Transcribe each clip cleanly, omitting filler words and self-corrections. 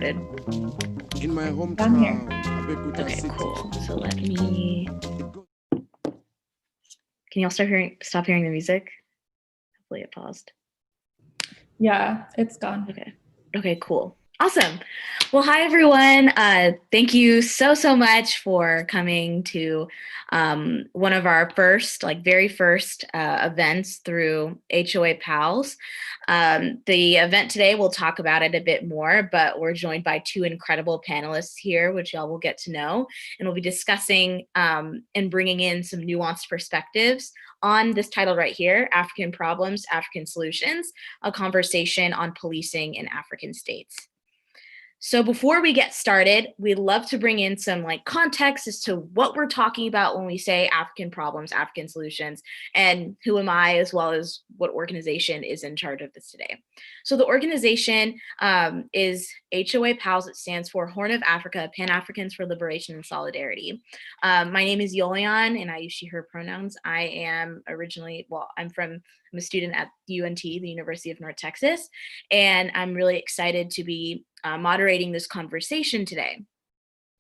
In my I'm here. hometown, Abeokuta Okay, City. cool. So let me. Can y'all stop hearing the music? Hopefully it paused. Yeah, it's gone. Okay. Okay, cool. Awesome. Well, hi, everyone. Thank you so much for coming to one of our very first events through HOA PALS. The event today, we'll talk about it a bit more, but we're joined by two incredible panelists here, which y'all will get to know. And we'll be discussing and bringing in some nuanced perspectives on this title right here, African Problems, African Solutions, a conversation on policing in African states. So before we get started, we'd love to bring in some context as to what we're talking about when we say African problems, African solutions, and who am I, as well as what organization is in charge of this today. So the organization is HOA PALS. It stands for Horn of Africa, Pan-Africans for Liberation and Solidarity. My name is Yolian, and I use she, her pronouns. I am originally, I'm a student at UNT, the University of North Texas, and I'm really excited to be moderating this conversation today.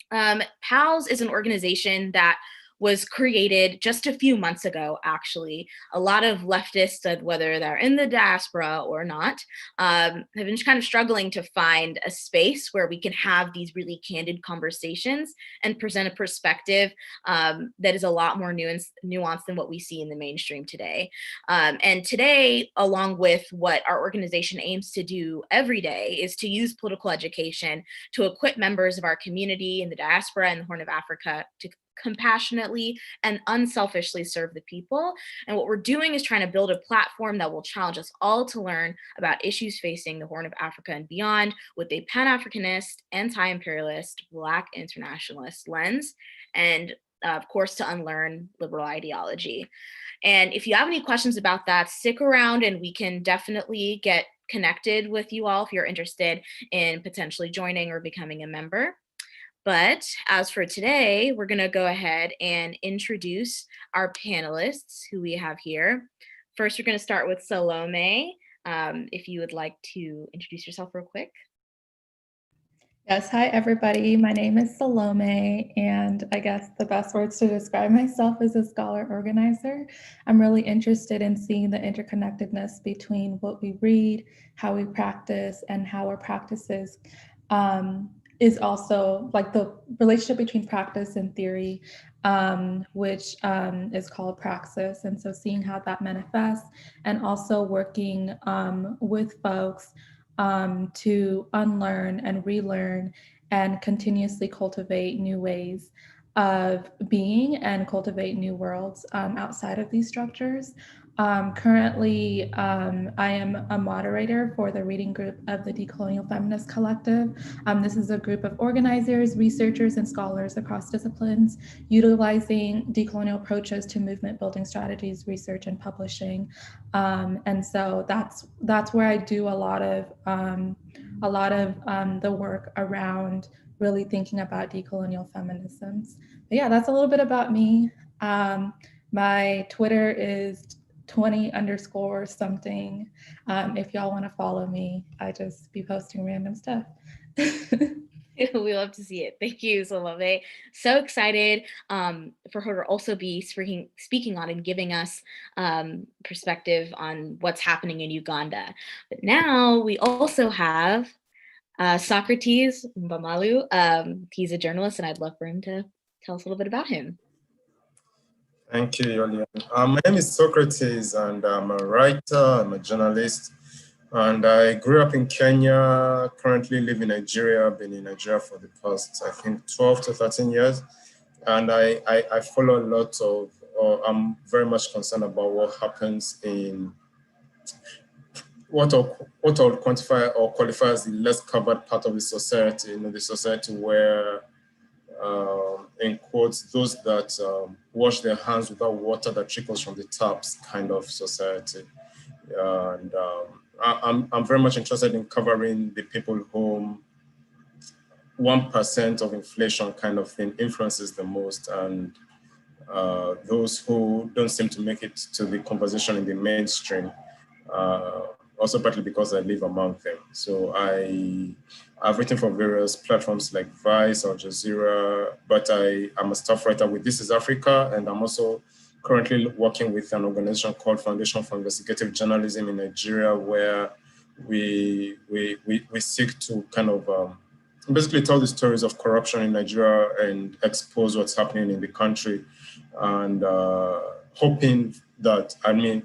PALS is an organization that was created just a few months ago, actually. A lot of leftists, whether they're in the diaspora or not, have been kind of struggling to find a space where we can have these really candid conversations and present a perspective that is a lot more nuanced than what we see in the mainstream today. And today, along with what our organization aims to do every day, is to use political education to equip members of our community in the diaspora and the Horn of Africa to compassionately and unselfishly serve the people. And what we're doing is trying to build a platform that will challenge us all to learn about issues facing the Horn of Africa and beyond with a Pan-Africanist, anti-imperialist, Black internationalist lens, and of course, to unlearn liberal ideology. And if you have any questions about that, stick around and we can definitely get connected with you all if you're interested in potentially joining or becoming a member. But as for today, we're going to go ahead and introduce our panelists who we have here. First, we're going to start with Salome. If you would like to introduce yourself real quick. Yes, hi everybody. My name is Salome, and I guess the best words to describe myself is a scholar organizer. I'm really interested in seeing the interconnectedness between what we read, how we practice, and how our practices is also like the relationship between practice and theory, which is called praxis. And so seeing how that manifests and also working with folks to unlearn and relearn and continuously cultivate new ways of being and cultivate new worlds outside of these structures. Currently, I am a moderator for the reading group of the Decolonial Feminist Collective. This is a group of organizers, researchers, and scholars across disciplines, utilizing decolonial approaches to movement building strategies, research, and publishing. And so that's where I do a lot of the work around really thinking about decolonial feminisms. But yeah, that's a little bit about me. My Twitter is 20_something. If y'all want to follow me, I just be posting random stuff. We love to see it. Thank you, Salome. So excited for her to also be speaking on and giving us perspective on what's happening in Uganda. But now we also have Socrates Mbamalu. He's a journalist, and I'd love for him to tell us a little bit about him. Thank you, Yolian. My name is Socrates, and I'm a writer, I'm a journalist, and I grew up in Kenya, currently live in Nigeria. I've been in Nigeria for the past, I think, 12 to 13 years. And I follow a lot of, I'm very much concerned about what happens in what I'll quantify or qualify as the less covered part of the society, the society where, in quotes, those that wash their hands without water that trickles from the taps kind of society. And I'm very much interested in covering the people whom 1% of inflation kind of thing influences the most, and those who don't seem to make it to the conversation in the mainstream. also partly because I live among them. So I've written for various platforms like Vice, Al Jazeera, but I am a staff writer with This is Africa, and I'm also currently working with an organization called Foundation for Investigative Journalism in Nigeria, where we seek to kind of basically tell the stories of corruption in Nigeria and expose what's happening in the country, and hoping that,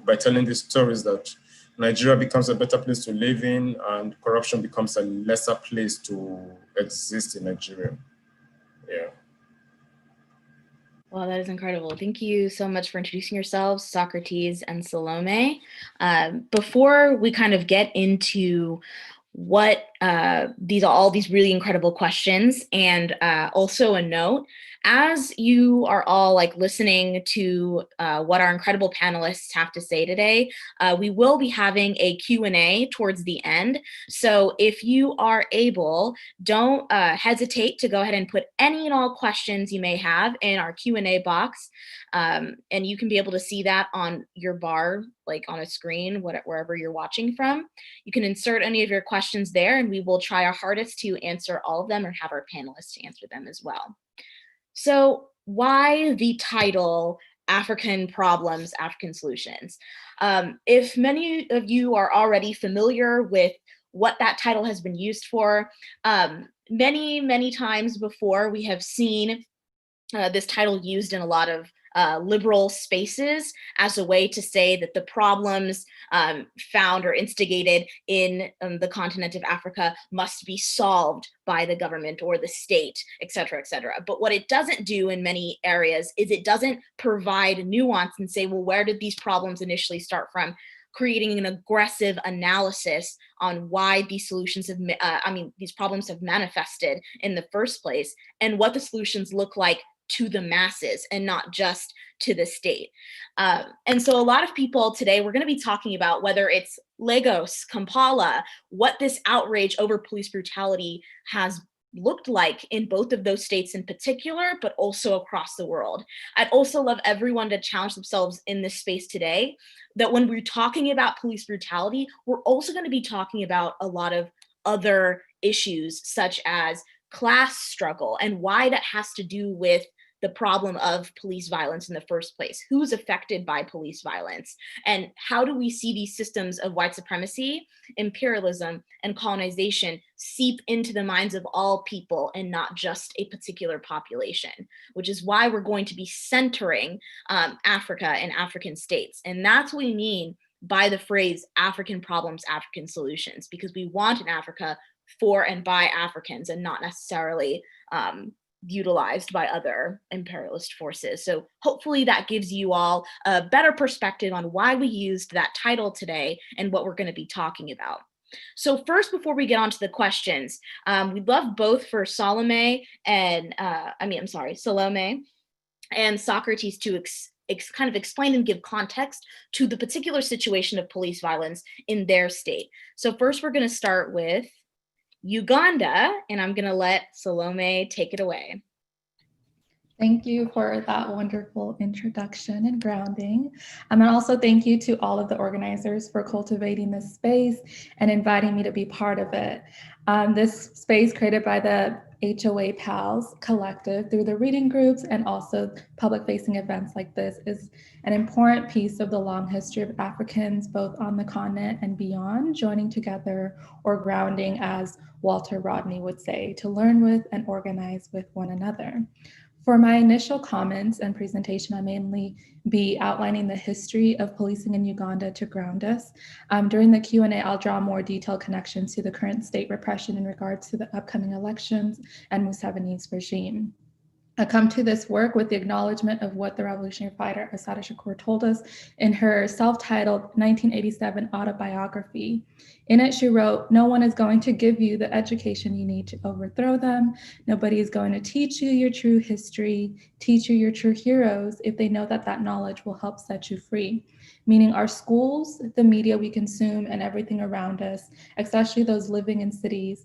by telling these stories, that Nigeria becomes a better place to live in and corruption becomes a lesser place to exist in Nigeria. Yeah. Wow, that is incredible. Thank you so much for introducing yourselves, Socrates and Salome. Before we kind of get into what all these really incredible questions, and also a note, as you are all like listening to what our incredible panelists have to say today, we will be having a Q&A towards the end. So if you are able, don't hesitate to go ahead and put any and all questions you may have in our Q&A box. And you can be able to see that on your bar, like on a screen, wherever you're watching from. You can insert any of your questions there, and we will try our hardest to answer all of them or have our panelists answer them as well. So why the title, African Problems, African Solutions? If many of you are already familiar with what that title has been used for, many, many times before we have seen this title used in a lot of liberal spaces as a way to say that the problems found or instigated in the continent of Africa must be solved by the government or the state, et cetera, et cetera. But what it doesn't do in many areas is it doesn't provide nuance and say, well, where did these problems initially start from? Creating an aggressive analysis on why these solutions have, these problems have manifested in the first place, and what the solutions look like to the masses and not just to the state. And so a lot of people today, we're going to be talking about whether it's Lagos, Kampala, what this outrage over police brutality has looked like in both of those states in particular, but also across the world. I'd also love everyone to challenge themselves in this space today, that when we're talking about police brutality, we're also going to be talking about a lot of other issues, such as class struggle and why that has to do with the problem of police violence in the first place. Who's affected by police violence? And how do we see these systems of white supremacy, imperialism, and colonization seep into the minds of all people and not just a particular population? Which is why we're going to be centering Africa and African states. And that's what we mean by the phrase African problems, African solutions, because we want an Africa for and by Africans and not necessarily utilized by other imperialist forces. So hopefully that gives you all a better perspective on why we used that title today and what we're going to be talking about. So first, before we get on to the questions, we'd love both for Salome and Socrates to kind of explain and give context to the particular situation of police violence in their state. So first, we're going to start with Uganda, and I'm going to let Salome take it away. Thank you for that wonderful introduction and grounding. And also thank you to all of the organizers for cultivating this space and inviting me to be part of it. This space created by the HOA Pals Collective through the reading groups and also public-facing events like this is an important piece of the long history of Africans, both on the continent and beyond, joining together or grounding, as Walter Rodney would say, to learn with and organize with one another. For my initial comments and presentation, I'll mainly be outlining the history of policing in Uganda to ground us. During the Q&A, I'll draw more detailed connections to the current state repression in regards to the upcoming elections and Museveni's regime. I come to this work with the acknowledgement of what the revolutionary fighter Assata Shakur told us in her self-titled 1987 autobiography. In it, she wrote, "No one is going to give you the education you need to overthrow them. Nobody is going to teach you your true history, teach you your true heroes if they know that that knowledge will help set you free." Meaning our schools, the media we consume, and everything around us, especially those living in cities,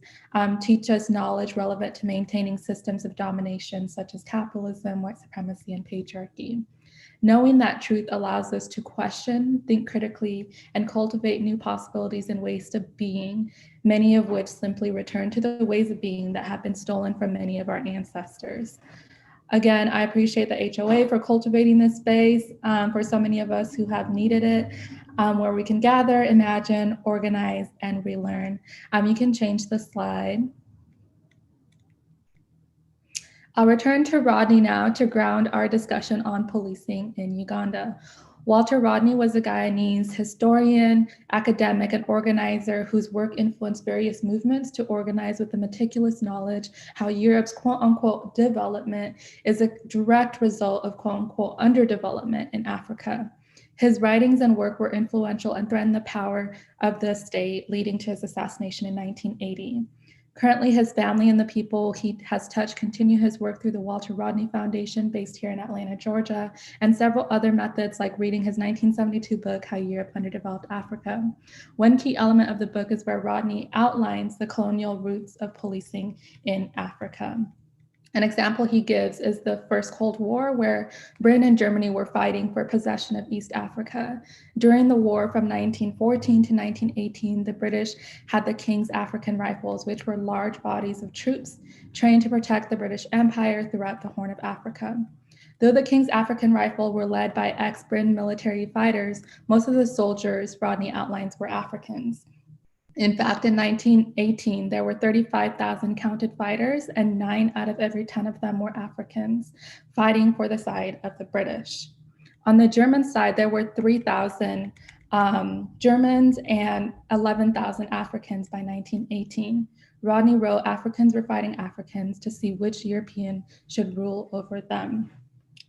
teach us knowledge relevant to maintaining systems of domination such as capitalism, white supremacy, and patriarchy. Knowing that truth allows us to question, think critically, and cultivate new possibilities and ways of being, many of which simply return to the ways of being that have been stolen from many of our ancestors. Again, I appreciate the HOA for cultivating this space for so many of us who have needed it, where we can gather, imagine, organize, and relearn. You can change the slide. I'll return to Rodney now to ground our discussion on policing in Uganda. Walter Rodney was a Guyanese historian, academic, and organizer whose work influenced various movements to organize with a meticulous knowledge how Europe's quote-unquote development is a direct result of quote-unquote underdevelopment in Africa. His writings and work were influential and threatened the power of the state, leading to his assassination in 1980. Currently, his family and the people he has touched continue his work through the Walter Rodney Foundation, based here in Atlanta, Georgia, and several other methods like reading his 1972 book, How Europe Underdeveloped Africa. One key element of the book is where Rodney outlines the colonial roots of policing in Africa. An example he gives is the First Cold War, where Britain and Germany were fighting for possession of East Africa. During the war from 1914 to 1918, the British had the King's African Rifles, which were large bodies of troops trained to protect the British Empire throughout the Horn of Africa. Though the King's African Rifle were led by ex-Britain military fighters, most of the soldiers Rodney outlines were Africans. In fact, in 1918, there were 35,000 counted fighters, and 9 out of every 10 of them were Africans fighting for the side of the British. On the German side, there were 3,000 Germans and 11,000 Africans by 1918. Rodney wrote, "Africans were fighting Africans to see which European should rule over them."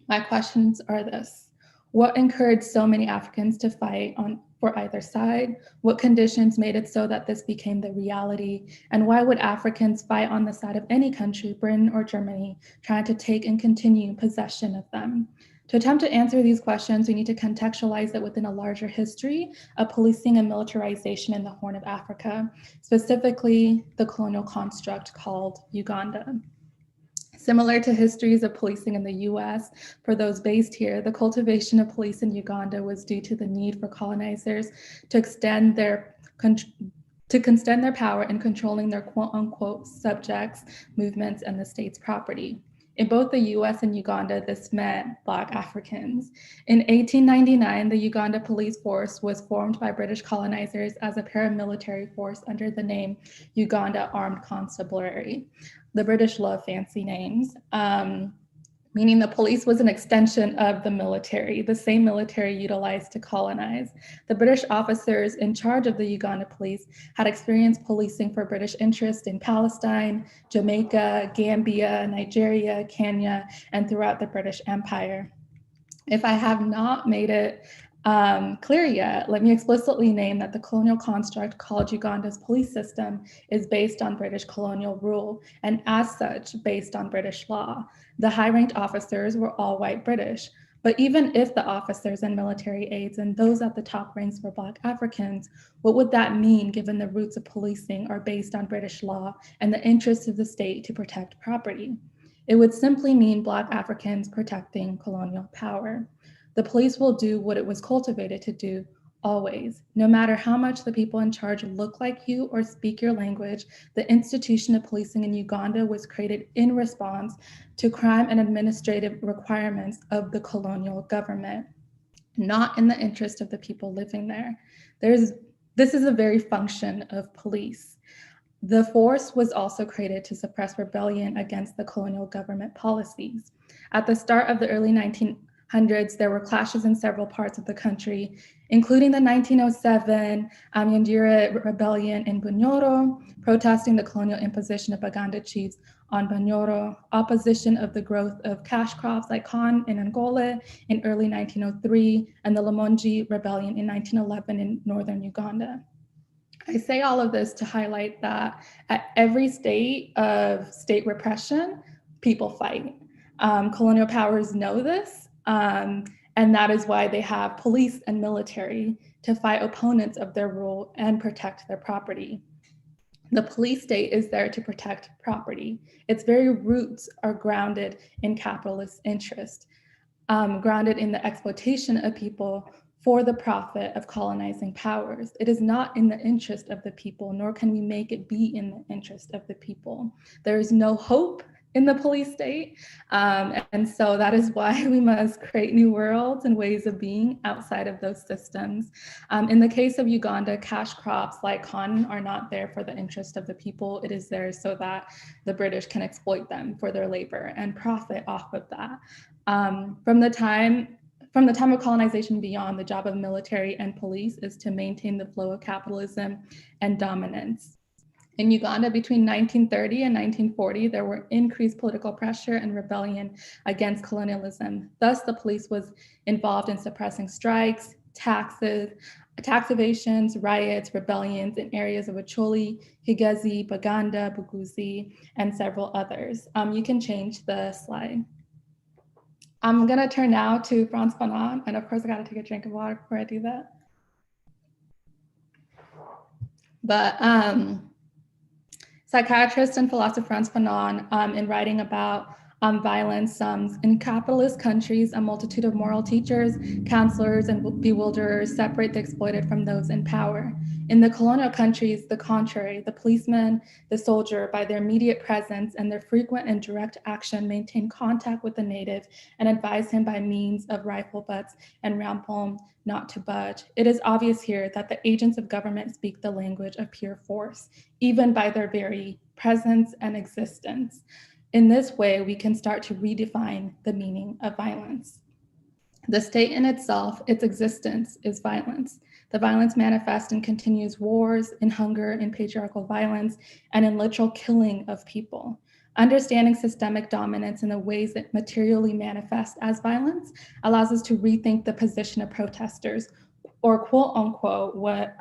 My questions are this: what encouraged so many Africans to fight for either side? What conditions made it so that this became the reality? And why would Africans fight on the side of any country, Britain or Germany, trying to take and continue possession of them? To attempt to answer these questions, we need to contextualize it within a larger history of policing and militarization in the Horn of Africa, specifically the colonial construct called Uganda. Similar to histories of policing in the US, for those based here, the cultivation of police in Uganda was due to the need for colonizers to extend their power in controlling their quote-unquote subjects, movements, and the state's property. In both the US and Uganda, this meant Black Africans. In 1899, the Uganda Police Force was formed by British colonizers as a paramilitary force under the name Uganda Armed Constabulary. The British love fancy names, meaning the police was an extension of the military, the same military utilized to colonize. The British officers in charge of the Uganda police had experienced policing for British interests in Palestine, Jamaica, Gambia, Nigeria, Kenya, and throughout the British Empire. If I have not made it clear yet, let me explicitly name that the colonial construct called Uganda's police system is based on British colonial rule, and as such, based on British law. The high-ranked officers were all white British, but even if the officers and military aides and those at the top ranks were Black Africans, what would that mean given the roots of policing are based on British law and the interests of the state to protect property? It would simply mean Black Africans protecting colonial power. The police will do what it was cultivated to do always. No matter how much the people in charge look like you or speak your language, the institution of policing in Uganda was created in response to crime and administrative requirements of the colonial government, not in the interest of the people living there. This is a very function of police. The force was also created to suppress rebellion against the colonial government policies. At the start of the early 1900s, there were clashes in several parts of the country, including the 1907 Yandira rebellion in Bunyoro, protesting the colonial imposition of Baganda chiefs on Bunyoro, opposition of the growth of cash crops like corn in Angola in early 1903, and the Lamonji rebellion in 1911 in northern Uganda. I say all of this to highlight that at every state of state repression, people fight. Colonial powers know this, and that is why they have police and military to fight opponents of their rule and protect their property. The police state is there to protect property. Its very roots are grounded in capitalist interest. grounded in the exploitation of people for the profit of colonizing powers. It is not in the interest of the people, nor can we make it be in the interest of the people. There is no hope in the police state. And so that is why we must create new worlds and ways of being outside of those systems. In the case of Uganda, cash crops like cotton are not there for the interest of the people. It is there so that the British can exploit them for their labor and profit off of that. From the time of colonization beyond, the job of military and police is to maintain the flow of capitalism and dominance. In Uganda, between 1930 and 1940, there were increased political pressure and rebellion against colonialism. Thus, the police was involved in suppressing strikes, tax evasions, riots, rebellions in areas of Acholi, Higazi, Baganda, Buguzi, and several others. You can change the slide. I'm gonna turn now to Franz Fanon, and of course I gotta take a drink of water before I do that. But psychiatrist and philosopher Franz Fanon, in writing about violence, in capitalist countries, a multitude of moral teachers, counselors, and bewilderers separate the exploited from those in power. In the colonial countries, the contrary, the policeman, the soldier, by their immediate presence and their frequent and direct action, maintain contact with the native and advise him by means of rifle butts and rampon not to budge. It is obvious here that the agents of government speak the language of pure force, even by their very presence and existence. In this way, we can start to redefine the meaning of violence. The state in itself, its existence, is violence. The violence manifests and continues wars, in hunger, in patriarchal violence, and in literal killing of people. Understanding systemic dominance in the ways it materially manifests as violence allows us to rethink the position of protesters, or quote unquote, what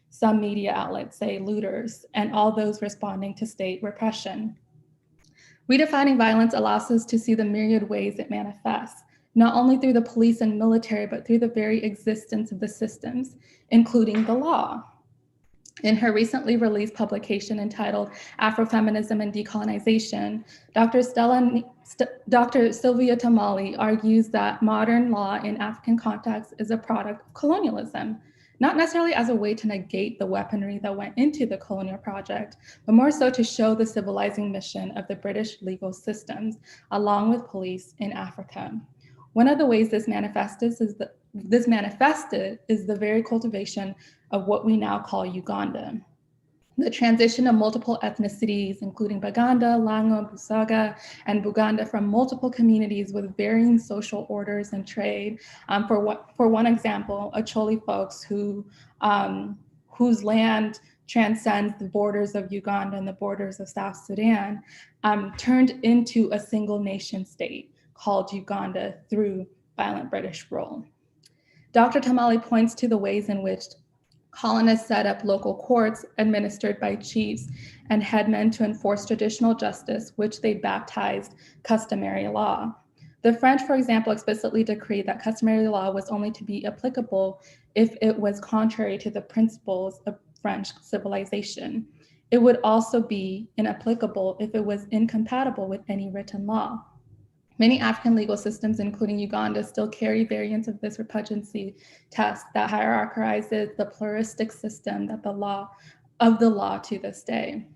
some media outlets say, looters, and all those responding to state repression. Redefining violence allows us to see the myriad ways it manifests, not only through the police and military, but through the very existence of the systems, including the law. In her recently released publication entitled Afrofeminism and Decolonization, Dr. Sylvia Tamale argues that modern law in African contexts is a product of colonialism, not necessarily as a way to negate the weaponry that went into the colonial project, but more so to show the civilizing mission of the British legal systems, along with police in Africa. One of the ways this manifested is the very cultivation of what we now call Uganda. The transition of multiple ethnicities, including Baganda, Lango, Busaga, and Buganda from multiple communities with varying social orders and trade. For one example, Acholi folks whose land transcends the borders of Uganda and the borders of South Sudan, turned into a single nation state called Uganda through violent British rule. Dr. Tamale points to the ways in which colonists set up local courts administered by chiefs and headmen to enforce traditional justice, which they baptized customary law. The French, for example, explicitly decreed that customary law was only to be applicable if it was contrary to the principles of French civilization. It would also be inapplicable if it was incompatible with any written law. Many African legal systems, including Uganda, still carry variants of this repugnancy test that hierarchizes the pluralistic system that the law to this day.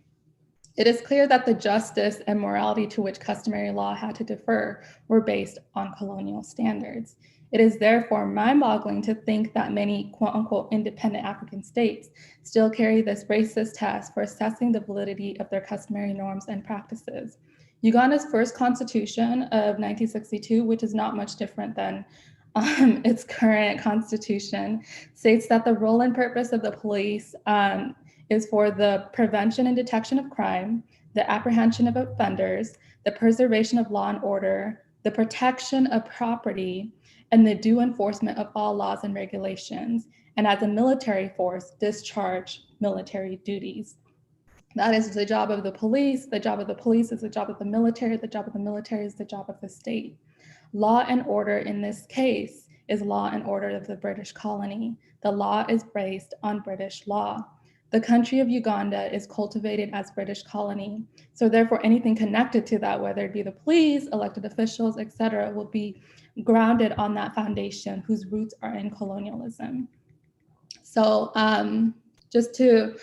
It is clear that the justice and morality to which customary law had to defer were based on colonial standards. It is therefore mind-boggling to think that many quote-unquote independent African states still carry this racist test for assessing the validity of their customary norms and practices. Uganda's first constitution of 1962, which is not much different than its current constitution, states that the role and purpose of the police is for the prevention and detection of crime, the apprehension of offenders, the preservation of law and order, the protection of property, and the due enforcement of all laws and regulations, and as a military force, discharge military duties. That is the job of the police. The job of the police is the job of the military. The job of the military is the job of the state. Law and order in this case is law and order of the British colony. The law is based on British law. The country of Uganda is cultivated as British colony. So therefore, anything connected to that, whether it be the police, elected officials, et cetera, will be grounded on that foundation whose roots are in colonialism. So just to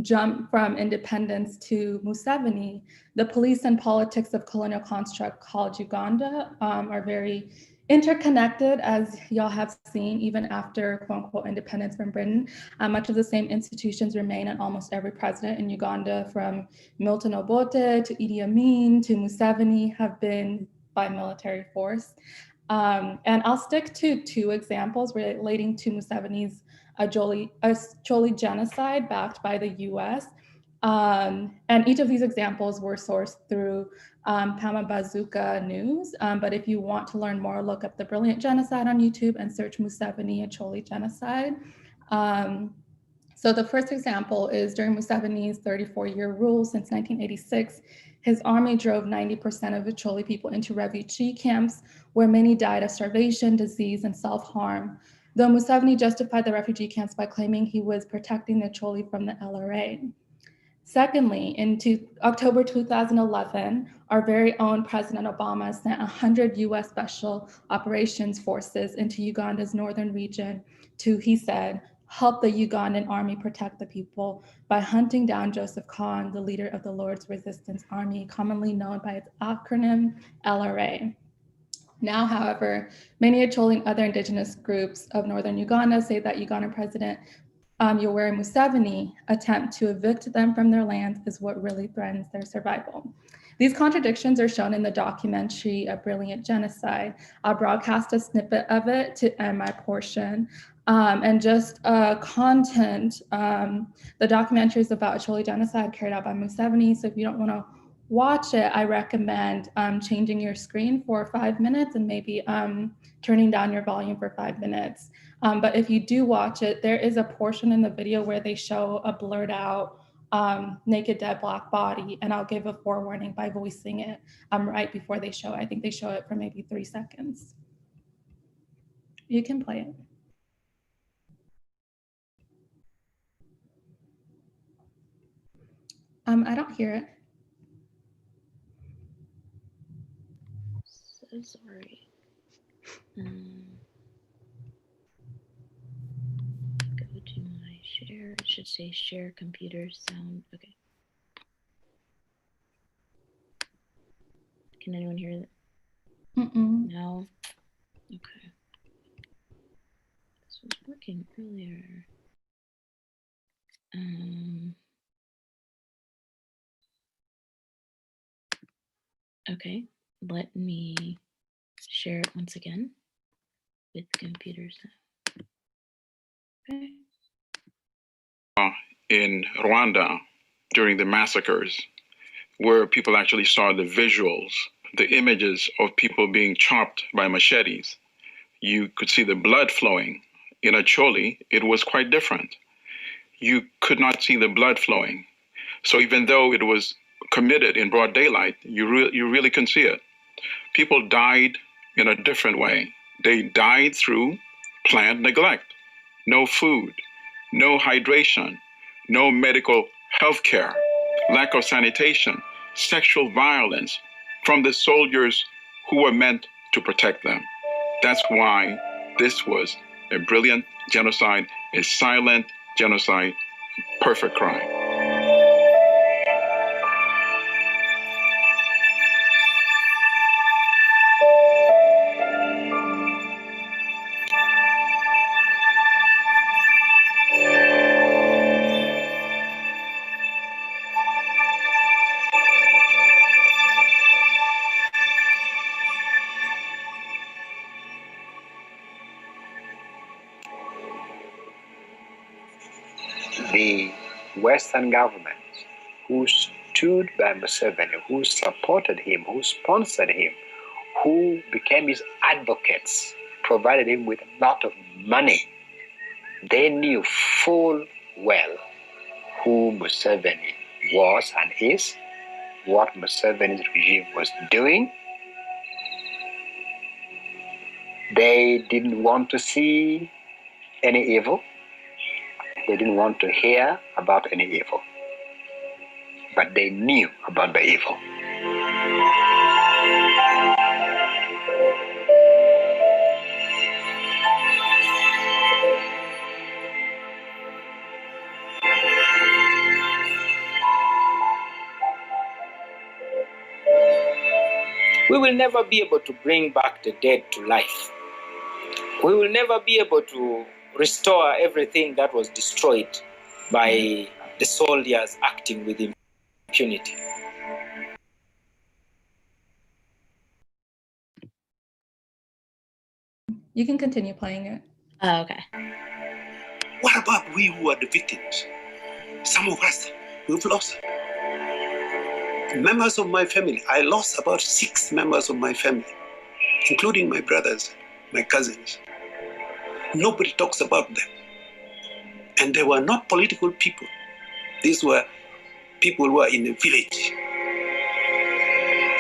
jump from independence to Museveni, the police and politics of colonial construct called Uganda are very interconnected, as y'all have seen, even after quote unquote independence from Britain. Much of the same institutions remain in almost every president in Uganda, from Milton Obote to Idi Amin to Museveni, have been by military force. And I'll stick to two examples relating to Museveni's Acholi genocide backed by the US. And each of these examples were sourced through Pama Bazooka News. But if you want to learn more, look up the Brilliant Genocide on YouTube and search Museveni Acholi genocide. So the first example is during Museveni's 34-year rule since 1986, his army drove 90% of Acholi people into refugee camps where many died of starvation, disease, and self-harm. Though Museveni justified the refugee camps by claiming he was protecting the Acholi from the LRA. Secondly, in October 2011, our very own President Obama sent 100 US Special Operations Forces into Uganda's northern region to, he said, help the Ugandan army protect the people by hunting down Joseph Khan, the leader of the Lord's Resistance Army, commonly known by its acronym LRA. Now, however, many Acholi and other indigenous groups of northern Uganda say that Ugandan President Yoweri Museveni attempt to evict them from their lands is what really threatens their survival. These contradictions are shown in the documentary A Brilliant Genocide. I'll broadcast a snippet of it to end my portion. And just content, the documentary is about Acholi genocide carried out by Museveni. So if you don't want to watch it, I recommend changing your screen for 5 minutes and maybe turning down your volume for 5 minutes. But if you do watch it, there is a portion in the video where they show a blurred out naked dead Black body, and I'll give a forewarning by voicing it right before they show it. I think they show it for maybe 3 seconds. You can play it. I don't hear it. So sorry. Go to my share. It should say share computer sound. Okay. Can anyone hear that? No? Okay. This was working earlier. Okay, let me share it once again with computers. Okay. In Rwanda during the massacres, where people actually saw the visuals, the images of people being chopped by machetes, you could see the blood flowing. In Acholi, it was quite different. You could not see the blood flowing. So even though it was committed in broad daylight, you really couldn't see it. People died in a different way. They died through plant neglect. No food, no hydration, no medical health care, lack of sanitation, sexual violence from the soldiers who were meant to protect them. That's why this was a brilliant genocide, a silent genocide, perfect crime. The Western governments who stood by Museveni, who supported him, who sponsored him, who became his advocates, provided him with a lot of money, they knew full well who Museveni was and is, what Museveni's regime was doing. They didn't want to see any evil. They didn't want to hear about any evil, but they knew about the evil. We will never be able to bring back the dead to life. We will never be able to restore everything that was destroyed by the soldiers acting with impunity. You can continue playing it. Oh, okay. What about we who are the victims? Some of us, we've lost members of my family. I lost about 6 members of my family, including my brothers, my cousins. Nobody talks about them. And they were not political people. These were people who are in the village.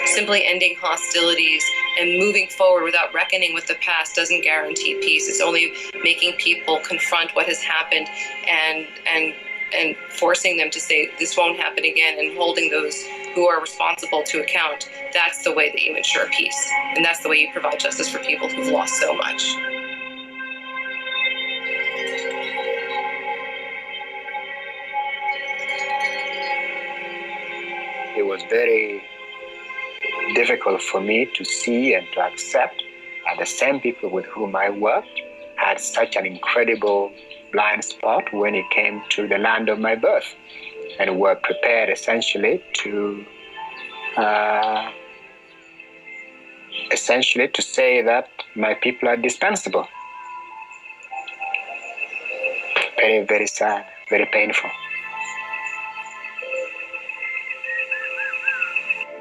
Simply ending hostilities and moving forward without reckoning with the past doesn't guarantee peace. It's only making people confront what has happened and forcing them to say this won't happen again, and holding those who are responsible to account. That's the way that you ensure peace. And that's the way you provide justice for people who've lost so much. It was very difficult for me to see and to accept that the same people with whom I worked had such an incredible blind spot when it came to the land of my birth, and were prepared essentially to say that my people are dispensable. Very, very sad, very painful.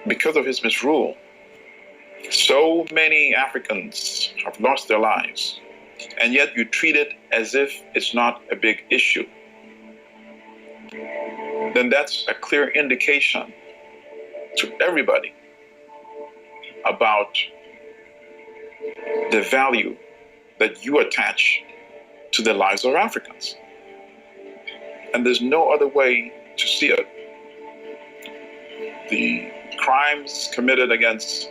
Because of his misrule, so many Africans have lost their lives, and yet you treat it as if it's not a big issue. Then that's a clear indication to everybody about the value that you attach to the lives of Africans. And there's no other way to see it. The crimes committed against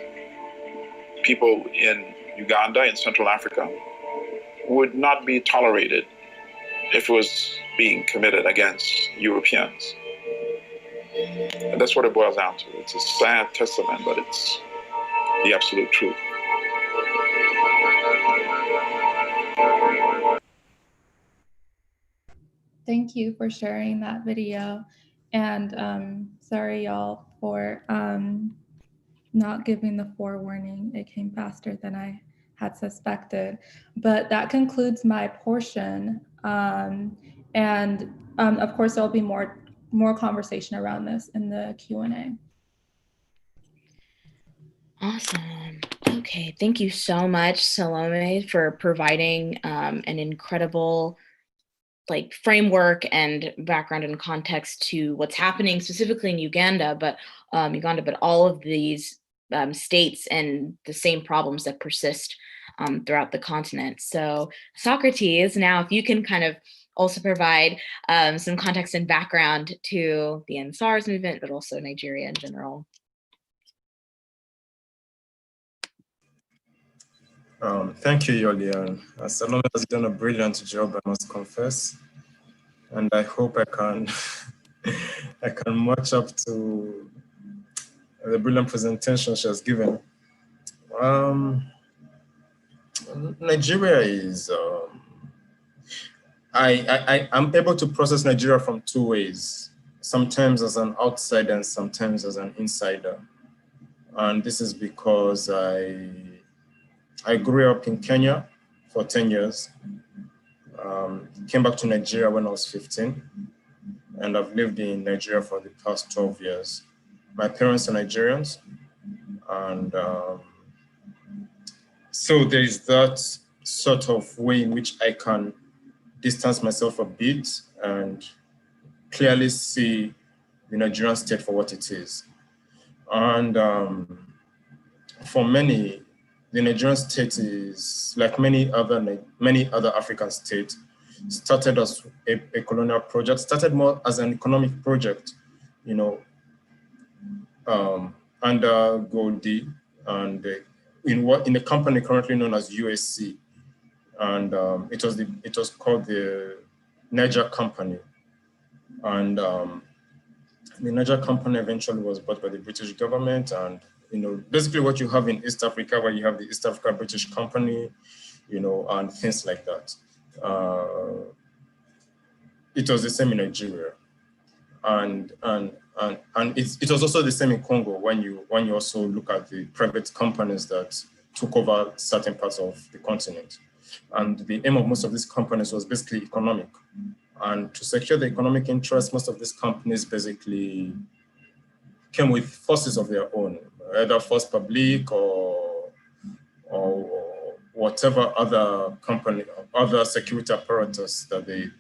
people in Uganda, in Central Africa, would not be tolerated if it was being committed against Europeans. And that's what it boils down to. It's a sad testament, but it's the absolute truth. Thank you for sharing that video. And sorry, y'all, for not giving the forewarning. It came faster than I had suspected. But that concludes my portion. Of course, there'll be more conversation around this in the Q&A. Awesome. Okay, thank you so much, Salome, for providing an incredible framework and background and context to what's happening specifically in Uganda, but all of these states and the same problems that persist throughout the continent. So Socrates, now if you can kind of also provide some context and background to the NSARS movement, but also Nigeria in general. Thank you, Yolian. Salome has done a brilliant job, I must confess. And I hope I can I can match up to the brilliant presentation she has given. Nigeria is, I'm able to process Nigeria from 2 ways, sometimes as an outsider and sometimes as an insider. And this is because I grew up in Kenya for 10 years, came back to Nigeria when I was 15, and I've lived in Nigeria for the past 12 years. My parents are Nigerians, and so there is that sort of way in which I can distance myself a bit and clearly see the Nigerian state for what it is. And for many, the Nigerian state is like many other African states. started as a colonial project, started more as an economic project, you know, under Goldie and in a company currently known as USC, and it was called the Niger Company, and the Niger Company eventually was bought by the British government, and you know, basically what you have in East Africa, where you have the East Africa British Company, you know, and things like that. It was the same in Nigeria, and it was also the same in Congo when you also look at the private companies that took over certain parts of the continent. And the aim of most of these companies was basically economic. And to secure the economic interest, most of these companies basically came with forces of their own, either force publique or whatever other company, other security apparatus that they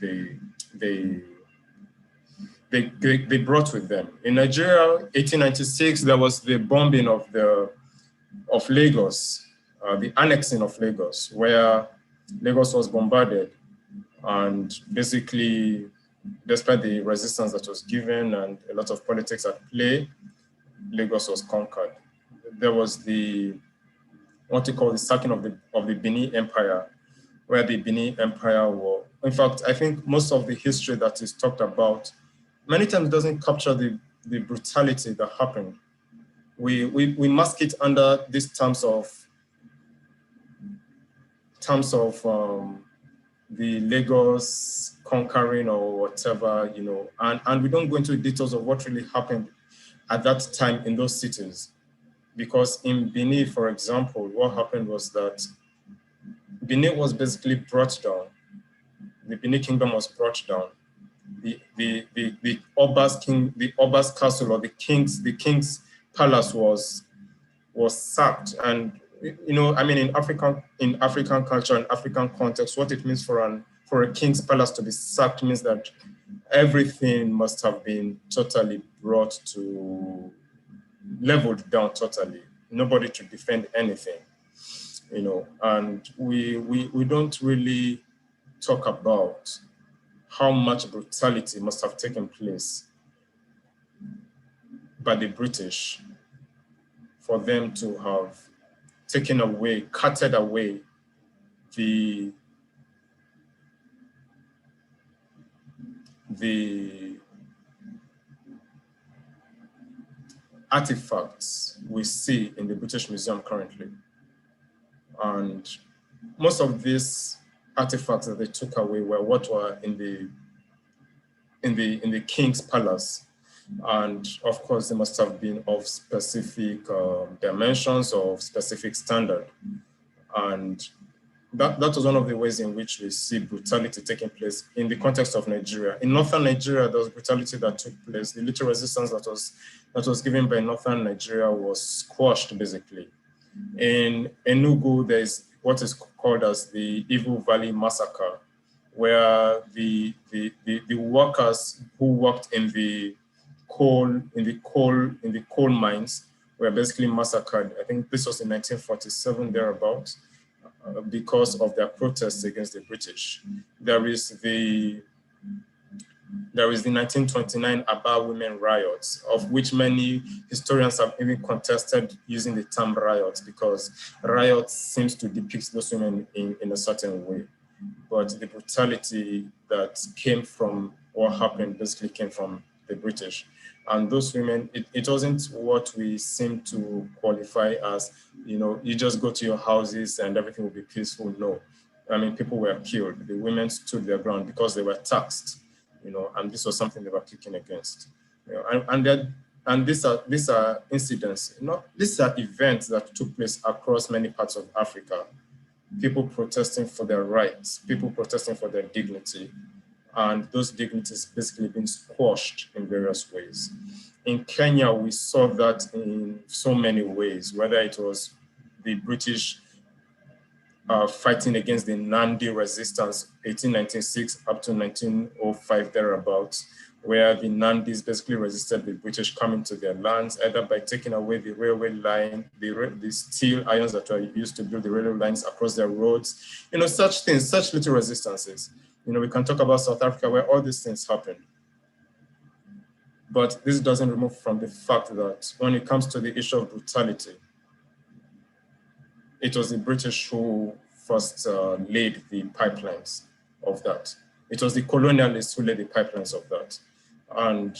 brought with them. In Nigeria, 1896, there was the bombing of Lagos, the annexing of Lagos, where Lagos was bombarded, and basically, despite the resistance that was given and a lot of politics at play, Lagos was conquered. There was what you call the sacking of the Benin Empire, where the Benin Empire were. In fact, I think most of the history that is talked about many times doesn't capture the brutality that happened. We mask it under these terms of the Lagos conquering or whatever, you know, and we don't go into the details of what really happened at that time in those cities. Because in Benin, for example, what happened was that Benin was basically brought down. The Benin kingdom was brought down. The Oba's castle, or the king's palace was sacked. And you know, I mean, in African culture and African context, what it means for a king's palace to be sacked means that everything must have been totally brought to leveled down totally. Nobody to defend anything, you know. And we don't really talk about how much brutality must have taken place by the British for them to have taken away, cutted away the artifacts we see in the British Museum currently. And most of these artifacts that they took away were what were in the king's palace. And of course, they must have been of specific dimensions or of specific standard. And that was one of the ways in which we see brutality taking place in the context of Nigeria. In northern Nigeria, there was brutality that took place. The little resistance that was given by northern Nigeria was squashed, basically. In Enugu, there's what is called as the Evil Valley Massacre, where the workers who worked in the coal mines were basically massacred. I think this was in 1947 thereabouts, because of their protests against the British. There is the 1929 Aba women riots, of which many historians have even contested using the term riots, because riots seems to depict those women in a certain way. But the brutality that came from what happened basically came from the British. And those women, it wasn't what we seem to qualify as, you know, you just go to your houses and everything will be peaceful. No, I mean, people were killed. The women stood their ground because they were taxed, you know, and this was something they were kicking against. You know, and these are incidents, these are events that took place across many parts of Africa. People protesting for their rights, people protesting for their dignity, and those dignities basically been squashed in various ways. In Kenya, we saw that in so many ways, whether it was the British fighting against the Nandi resistance, 1896 up to 1905 thereabouts, where the Nandis basically resisted the British coming to their lands, either by taking away the railway line, the steel irons that were used to build the railway lines across their roads, you know, such things, such little resistances. We can talk about South Africa where all these things happened. But this doesn't remove from the fact that when it comes to the issue of brutality, it was the British who first laid the pipelines of that. It was the colonialists who laid the pipelines of that. And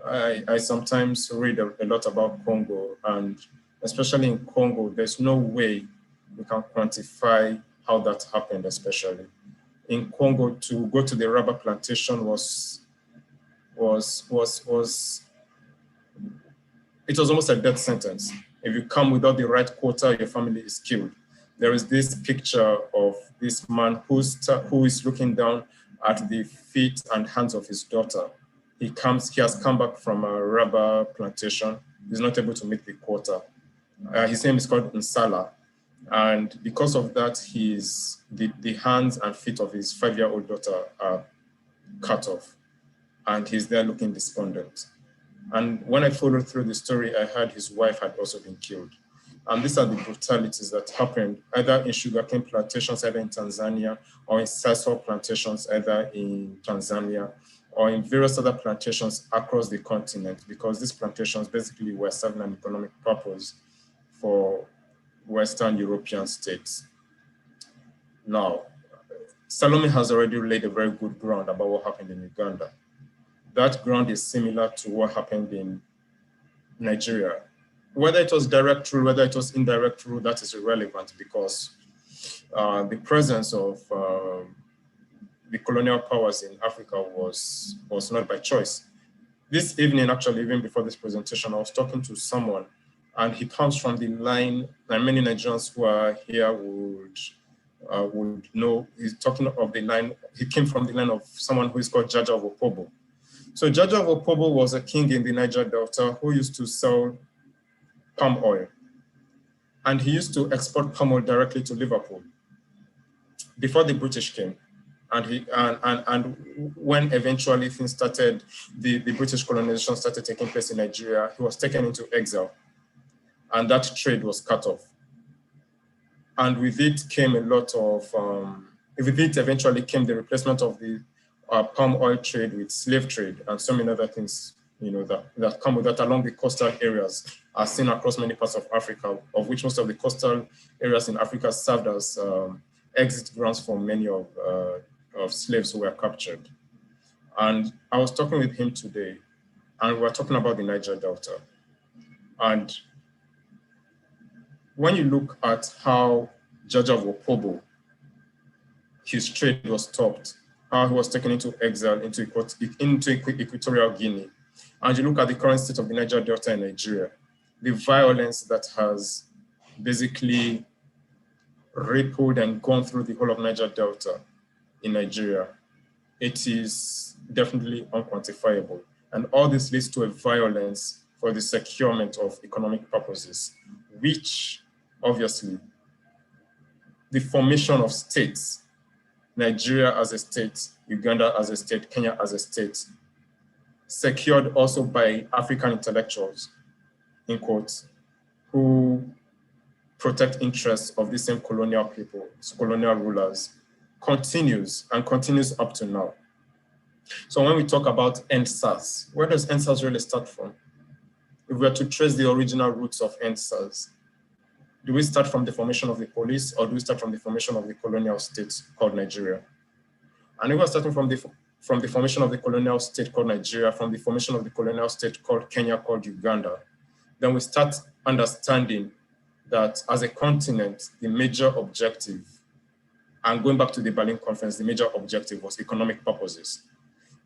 I sometimes read a lot about Congo, and especially in Congo, there's no way we can quantify how that happened, especially. In Congo, to go to the rubber plantation it was almost a death sentence. If you come without the right quota, your family is killed. There is this picture of this man who is looking down at the feet and hands of his daughter. He has come back from a rubber plantation. He's not able to meet the quota. His name is called Nsala. And because of that, the hands and feet of his 5-year-old daughter are cut off. And he's there looking despondent. And when I followed through the story, I heard his wife had also been killed. And these are the brutalities that happened either in sugarcane plantations, either in Tanzania, or in sisal plantations, either in Tanzania, or in various other plantations across the continent, because these plantations basically were serving an economic purpose for Western European states. Now, Salome has already laid a very good ground about what happened in Uganda. That ground is similar to what happened in Nigeria. Whether it was direct rule, whether it was indirect rule, that is irrelevant, because the presence of the colonial powers in Africa was not by choice. This evening, actually, even before this presentation, I was talking to someone, and he comes from the line, and many Nigerians who are here would know, he's talking of the line, he came from the line of someone who is called Jaja of Opobo. So Jaja of Opobo was a king in the Niger Delta who used to sell palm oil. And he used to export palm oil directly to Liverpool before the British came. And when eventually things started, the British colonization started taking place in Nigeria, he was taken into exile. And that trade was cut off. And with it came a lot of, with it eventually came the replacement of the palm oil trade with slave trade and so many other things, that come with that along the coastal areas are seen across many parts of Africa, of which most of the coastal areas in Africa served as exit grounds for many of slaves who were captured. And I was talking with him today, and we were talking about the Niger Delta. And when you look at how Jaja of Opobo, his trade was stopped, how he was taken into exile into Equatorial Guinea, and you look at the current state of the Niger Delta in Nigeria, the violence that has basically rippled and gone through the whole of Niger Delta in Nigeria, it is definitely unquantifiable. And all this leads to a violence for the securement of economic purposes, which obviously the formation of states, Nigeria as a state, Uganda as a state, Kenya as a state, secured also by African intellectuals, in quotes, who protect interests of the same colonial people, colonial rulers, continues up to now. So when we talk about EndSARS, where does EndSARS really start from? If we are to trace the original roots of EndSARS, do we start from the formation of the police, or do we start from the formation of the colonial state called Nigeria? And if we're starting from the formation of the colonial state called Nigeria, from the formation of the colonial state called Kenya, called Uganda, then we start understanding that as a continent, the major objective, and going back to the Berlin Conference, the major objective was economic purposes.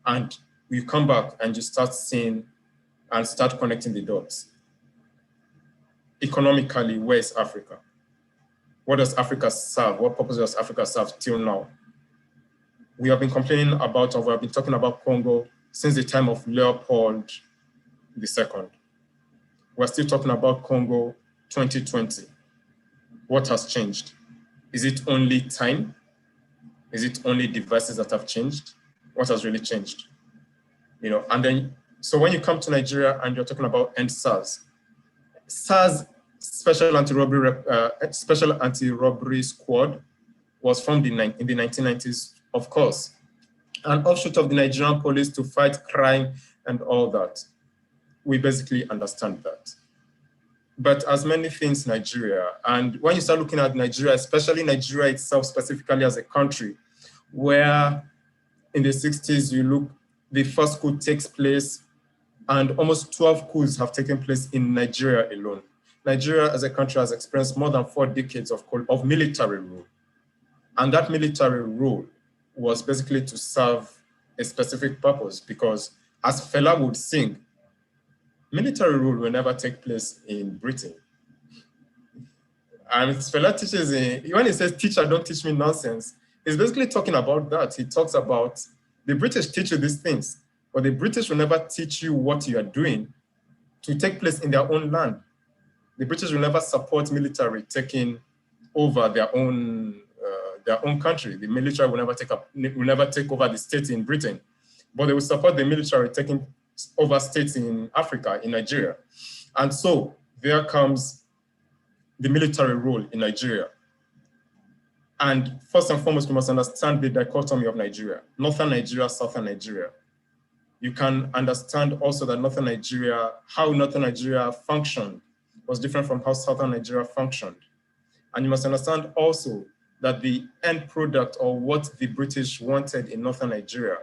And you come back and you start seeing and start connecting the dots. Economically, where is Africa? What does Africa serve? What purpose does Africa serve till now? We have been complaining about, or we have been talking about Congo since the time of Leopold II. We're still talking about Congo 2020. What has changed? Is it only time? Is it only devices that have changed? What has really changed? And then, so when you come to Nigeria and you're talking about EndSARS, SARS, Special Anti-Robbery Squad, was formed in the 1990s, of course, an offshoot of the Nigerian police to fight crime and all that. We basically understand that. But as many things Nigeria, and when you start looking at Nigeria, especially Nigeria itself specifically as a country, where in the 60s you look, the first coup takes place and almost 12 coups have taken place in Nigeria alone. Nigeria as a country has experienced more than 4 decades of military rule. And that military rule was basically to serve a specific purpose, because as Fela would sing, military rule will never take place in Britain. And Fela teaches, when he says, teacher, don't teach me nonsense, he's basically talking about that. He talks about the British teach you these things, but the British will never teach you what you are doing to take place in their own land. The British will never support military taking over their own country. The military will never take over the state in Britain, but they will support the military taking over states in Africa, in Nigeria. And so there comes the military rule in Nigeria. And first and foremost, we must understand the dichotomy of Nigeria, Northern Nigeria, Southern Nigeria. You can understand also that how Northern Nigeria functioned was different from how Southern Nigeria functioned. And you must understand also that the end product, or what the British wanted in Northern Nigeria,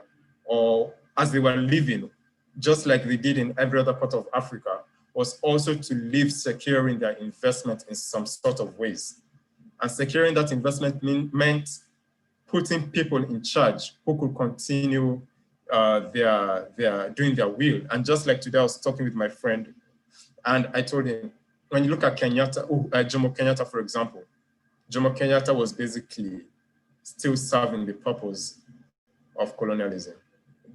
or as they were living, just like they did in every other part of Africa, was also to live securing their investment in some sort of ways. And securing that investment meant putting people in charge who could continue doing their will. And just like today, I was talking with my friend, and I told him, when you look at Jomo Kenyatta, for example, Jomo Kenyatta was basically still serving the purpose of colonialism,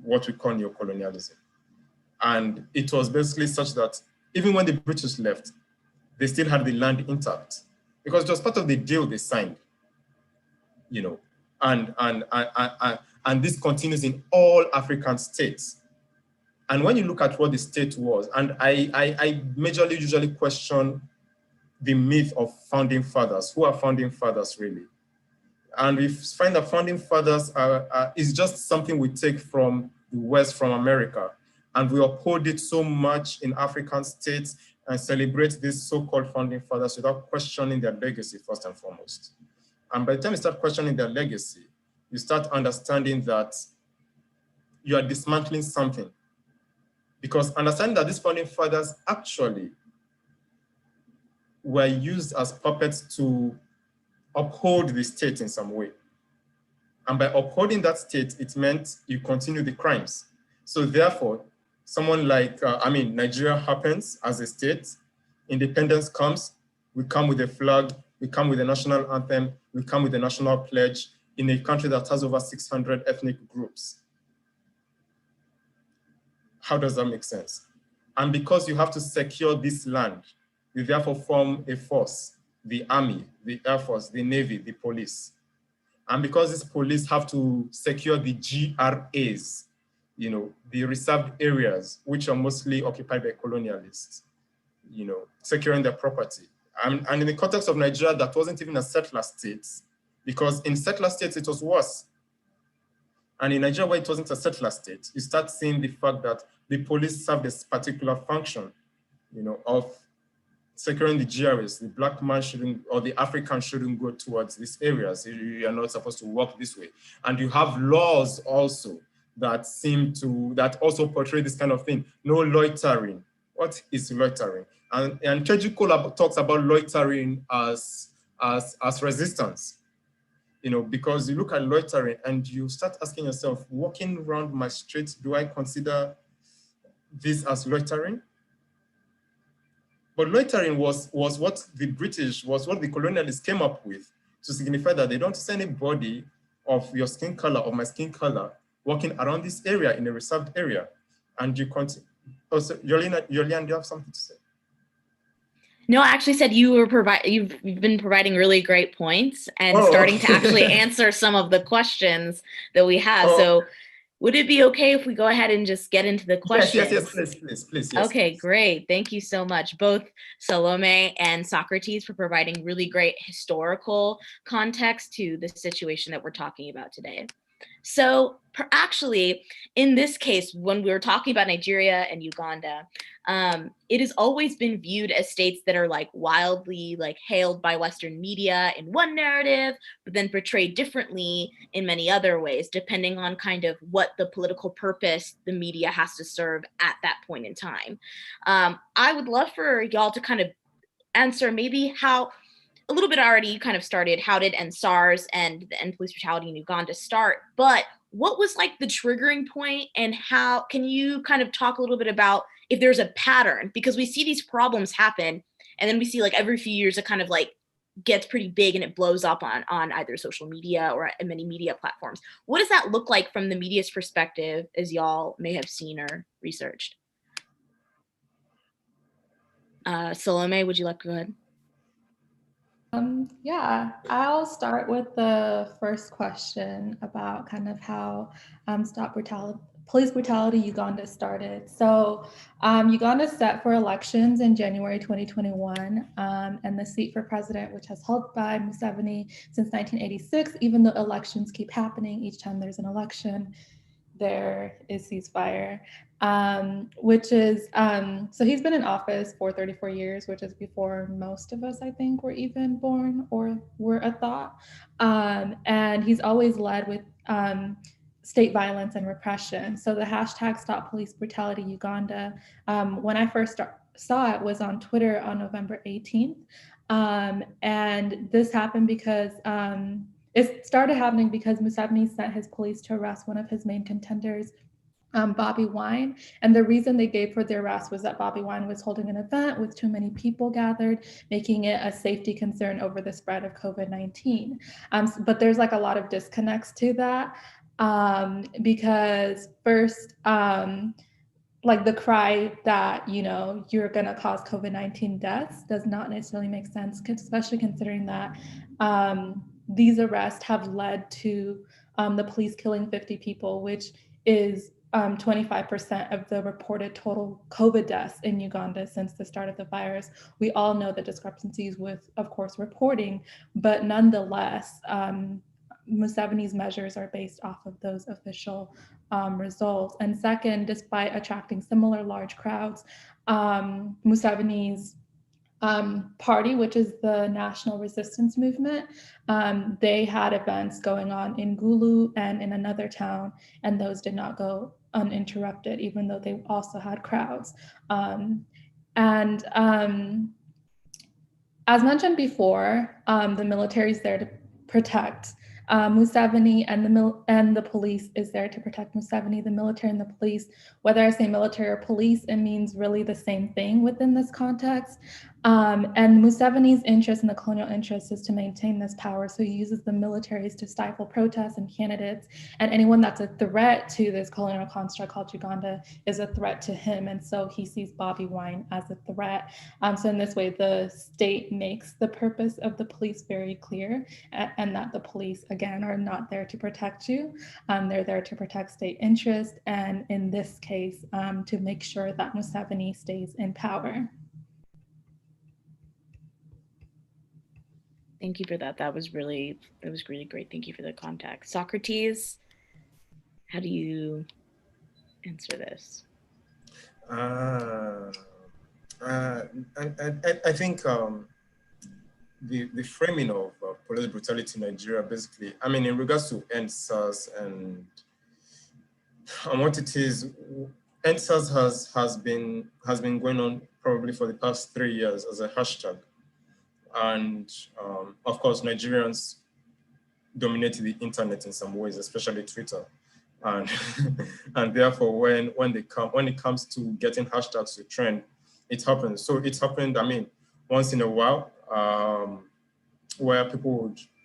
what we call neocolonialism. And it was basically such that even when the British left, they still had the land intact, because it was part of the deal they signed, you know, and this continues in all African states. And when you look at what the state was, and I majorly usually question the myth of founding fathers. Who are founding fathers really? And we find that founding fathers is just something we take from the West, from America, and we uphold it so much in African states and celebrate these so-called founding fathers without questioning their legacy first and foremost. And by the time you start questioning their legacy, you start understanding that you are dismantling something. Because understanding that these founding fathers actually were used as puppets to uphold the state in some way. And by upholding that state, it meant you continue the crimes. So therefore, someone like, Nigeria happens as a state, independence comes, we come with a flag, we come with a national anthem, we come with a national pledge in a country that has over 600 ethnic groups. How does that make sense? And because you have to secure this land, you therefore form a force, the army, the air force, the navy, the police. And because these police have to secure the GRAs, you know, the reserved areas, which are mostly occupied by colonialists, you know, securing their property. And in the context of Nigeria, that wasn't even a settler state, because in settler states, it was worse. And in Nigeria, where it wasn't a settler state, you start seeing the fact that the police served this particular function, you know, of securing the GRS. The black man shouldn't, or the African shouldn't go towards these areas. You are not supposed to walk this way. And you have laws also that that also portray this kind of thing. No loitering. What is loitering? And Keji talks about loitering as resistance. You know, because you look at loitering and you start asking yourself, walking around my street, do I consider this as loitering? But loitering was what the British, was what the colonialists came up with to signify that they don't see anybody of your skin color, of my skin color, walking around this area in a reserved area. And you continue. Also, Yolian, do you have something to say? No, I actually said you've been providing really great points and starting to actually answer some of the questions that we have. So would it be okay if we go ahead and just get into the questions? Yes, please. Yes, okay, please. Great. Thank you so much, both Salome and Socrates, for providing really great historical context to the situation that we're talking about today. So actually, in this case, when we were talking about Nigeria and Uganda, it has always been viewed as states that are like wildly like hailed by Western media in one narrative, but then portrayed differently in many other ways, depending on kind of what the political purpose the media has to serve at that point in time. I would love for y'all to kind of answer maybe how a little bit already you kind of started, how did SARS and the end police brutality in Uganda start, but what was like the triggering point, and how can you kind of talk a little bit about if there's a pattern, because we see these problems happen and then we see like every few years it kind of like gets pretty big and it blows up on either social media or many media platforms. What does that look like from the media's perspective, as y'all may have seen or researched? Salome, would you like to go ahead? Yeah, I'll start with the first question about kind of how police brutality Uganda started. So Uganda is set for elections in January 2021, and the seat for president, which has held by Museveni since 1986, even though elections keep happening, each time there's an election, there is ceasefire, which is, so he's been in office for 34 years, which is before most of us, I think, were even born or were a thought. And he's always led with state violence and repression. So the hashtag Stop Police Brutality Uganda, when I first saw it, was on Twitter on November 18th. And this happened because it started happening because Museveni sent his police to arrest one of his main contenders, Bobby Wine. And the reason they gave for the arrest was that Bobby Wine was holding an event with too many people gathered, making it a safety concern over the spread of COVID-19. But there's like a lot of disconnects to that, because first, like the cry that, you know, you're going to cause COVID-19 deaths does not necessarily make sense, especially considering that these arrests have led to the police killing 50 people, which is 25% of the reported total COVID deaths in Uganda since the start of the virus. We all know the discrepancies with, of course, reporting, but nonetheless, Museveni's measures are based off of those official results. And second, despite attracting similar large crowds, Museveni's party, which is the National Resistance Movement, they had events going on in Gulu and in another town, and those did not go uninterrupted, even though they also had crowds. As mentioned before, the military is there to protect Museveni, and the police is there to protect Museveni. The military and the police, whether I say military or police, it means really the same thing within this context. And Museveni's interest and the colonial interest is to maintain this power. So he uses the militaries to stifle protests and candidates, and anyone that's a threat to this colonial construct called Uganda is a threat to him. And so he sees Bobby Wine as a threat. So in this way, the state makes the purpose of the police very clear, and that the police, again, are not there to protect you. They're there to protect state interest, and in this case, to make sure that Museveni stays in power. Thank you for that. That was really great. Thank you for the context. Socrates, how do you answer this? I think the framing of police brutality in Nigeria, basically, I mean, in regards to EndSARS and what it is, EndSARS has been going on probably for the past 3 years as a hashtag. And of course, Nigerians dominate the internet in some ways, especially Twitter. And and therefore, when it comes to getting hashtags to trend, it happens. So it happened, I mean, once in a while, where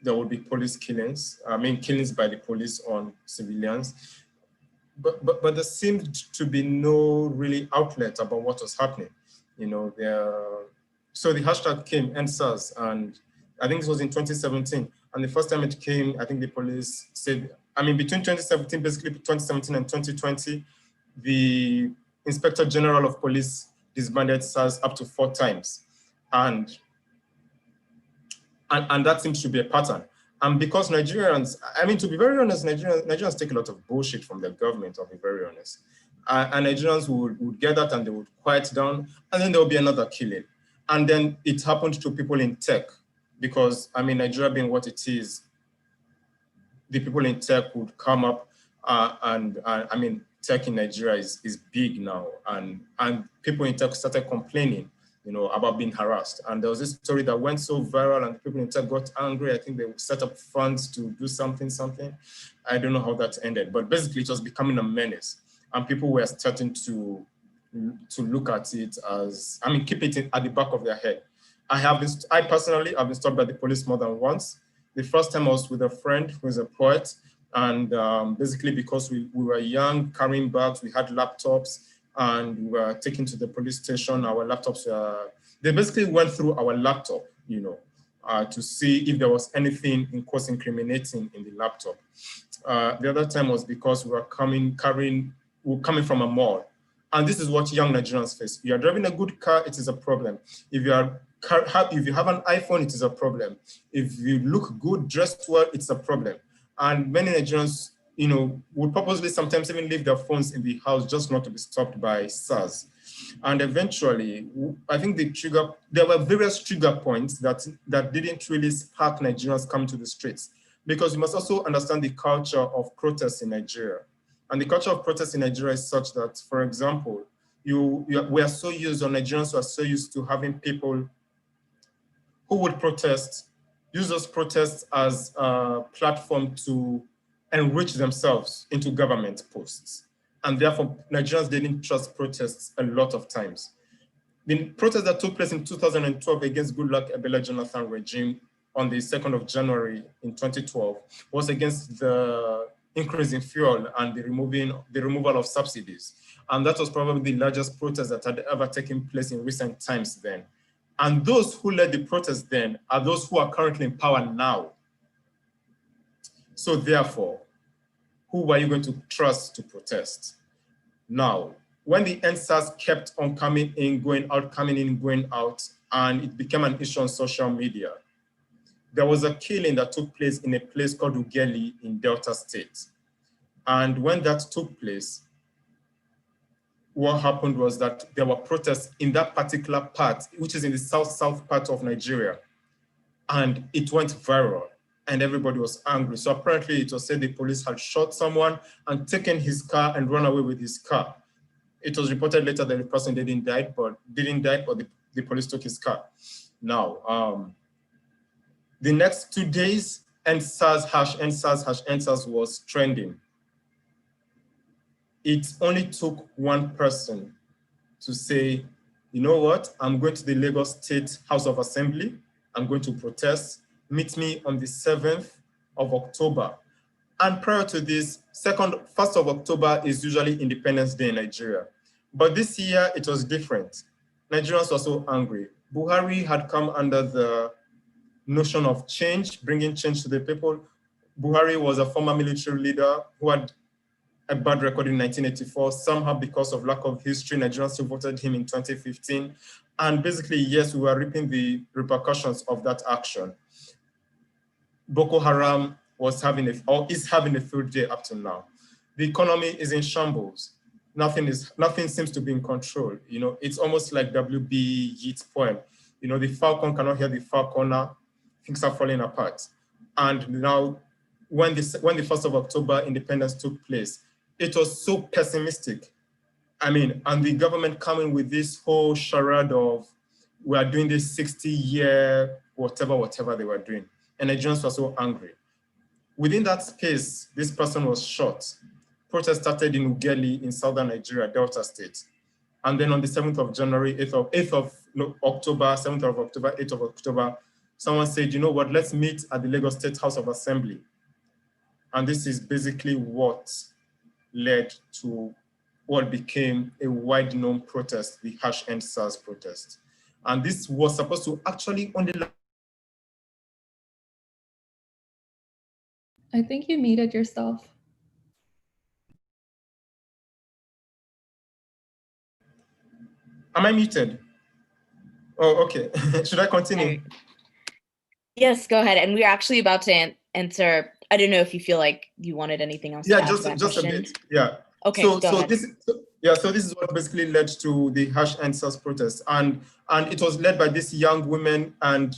there would be police killings. I mean, killings by the police on civilians. But there seemed to be no really outlet about what was happening. You know, so the hashtag came, EndSARS, and I think this was in 2017. And the first time it came, I think the police said, I mean, between 2017, basically 2017 and 2020, the Inspector General of Police disbanded SARS up to 4 times. And that seems to be a pattern. And because Nigerians, I mean, to be very honest, Nigerians take a lot of bullshit from their government, I'll be very honest. And Nigerians would get that and they would quiet down, and then there'll be another killing. And then it happened to people in tech, because, I mean, Nigeria being what it is, the people in tech would come up I mean, tech in Nigeria is big now, and people in tech started complaining, you know, about being harassed. And there was this story that went so viral and people in tech got angry. I think they would set up funds to do something. I don't know how that ended, but basically it was becoming a menace. And people were starting to look at it as, I mean, keep it at the back of their head. I personally have been stopped by the police more than once. The first time I was with a friend who is a poet, and basically because we were young, carrying bags, we had laptops, and we were taken to the police station. Our laptops they basically went through our laptop, you know, to see if there was anything in course incriminating in the laptop. The other time was because we were coming from a mall. And this is what young Nigerians face. If you are driving a good car, it is a problem. If you have an iPhone, it is a problem. If you look good, dressed well, it's a problem. And many Nigerians, you know, would purposely sometimes even leave their phones in the house just not to be stopped by SARS. And eventually, I think there were various trigger points that didn't really spark Nigerians coming to the streets. Because you must also understand the culture of protests in Nigeria. And the culture of protest in Nigeria is such that, for example, we are so used, or Nigerians are so used to having people who would protest, use those protests as a platform to enrich themselves into government posts. And therefore, Nigerians didn't trust protests a lot of times. The protest that took place in 2012 against Goodluck Ebele Jonathan regime on the 2nd of January in 2012 was against the increase in fuel and the removal of subsidies. And that was probably the largest protest that had ever taken place in recent times then. And those who led the protest then are those who are currently in power now. So therefore, who are you going to trust to protest? Now, when the NSAS kept on coming in, going out, and it became an issue on social media, there was a killing that took place in a place called Ughelli in Delta State. And when that took place, what happened was that there were protests in that particular part, which is in the south part of Nigeria. And it went viral and everybody was angry. So apparently it was said the police had shot someone and taken his car and run away with his car. It was reported later that the person didn't die, but the police took his car. Now, the next 2 days, NSAS was trending. It only took one person to say, you know what, I'm going to the Lagos State House of Assembly. I'm going to protest. Meet me on the 7th of October. And prior to this, 1st of October is usually Independence Day in Nigeria. But this year, it was different. Nigerians were so angry. Buhari had come under the notion of change, bringing change to the people. Buhari was a former military leader who had a bad record in 1984. Somehow, because of lack of history, Nigerians still voted him in 2015. And basically, yes, we were reaping the repercussions of that action. Boko Haram is having a field day up to now. The economy is in shambles. Nothing seems to be in control. You know, it's almost like W.B. Yeats' poem. You know, the falcon cannot hear the falconer. Things are falling apart. And now, when the 1st of October independence took place, it was so pessimistic. I mean, and the government coming with this whole charade of, we are doing this 60-year, whatever they were doing. And Nigerians were so angry. Within that space, this person was shot. Protests started in Ughelli in southern Nigeria, Delta State. And then on the 7th of January, 8th of October, 7th of October, 8th of October, someone said, you know what, let's meet at the Lagos State House of Assembly. And this is basically what led to what became a wide-known protest, the #EndSARS protest. And this was supposed to actually only... I think you muted yourself. Am I muted? Oh, okay. Should I continue? Yes, go ahead. And we're actually about to answer. I don't know if you feel like you wanted anything else to add to that just question. a bit. Yeah. Okay, So go ahead. this is what basically led to the Hash Answers protest, and it was led by these young women and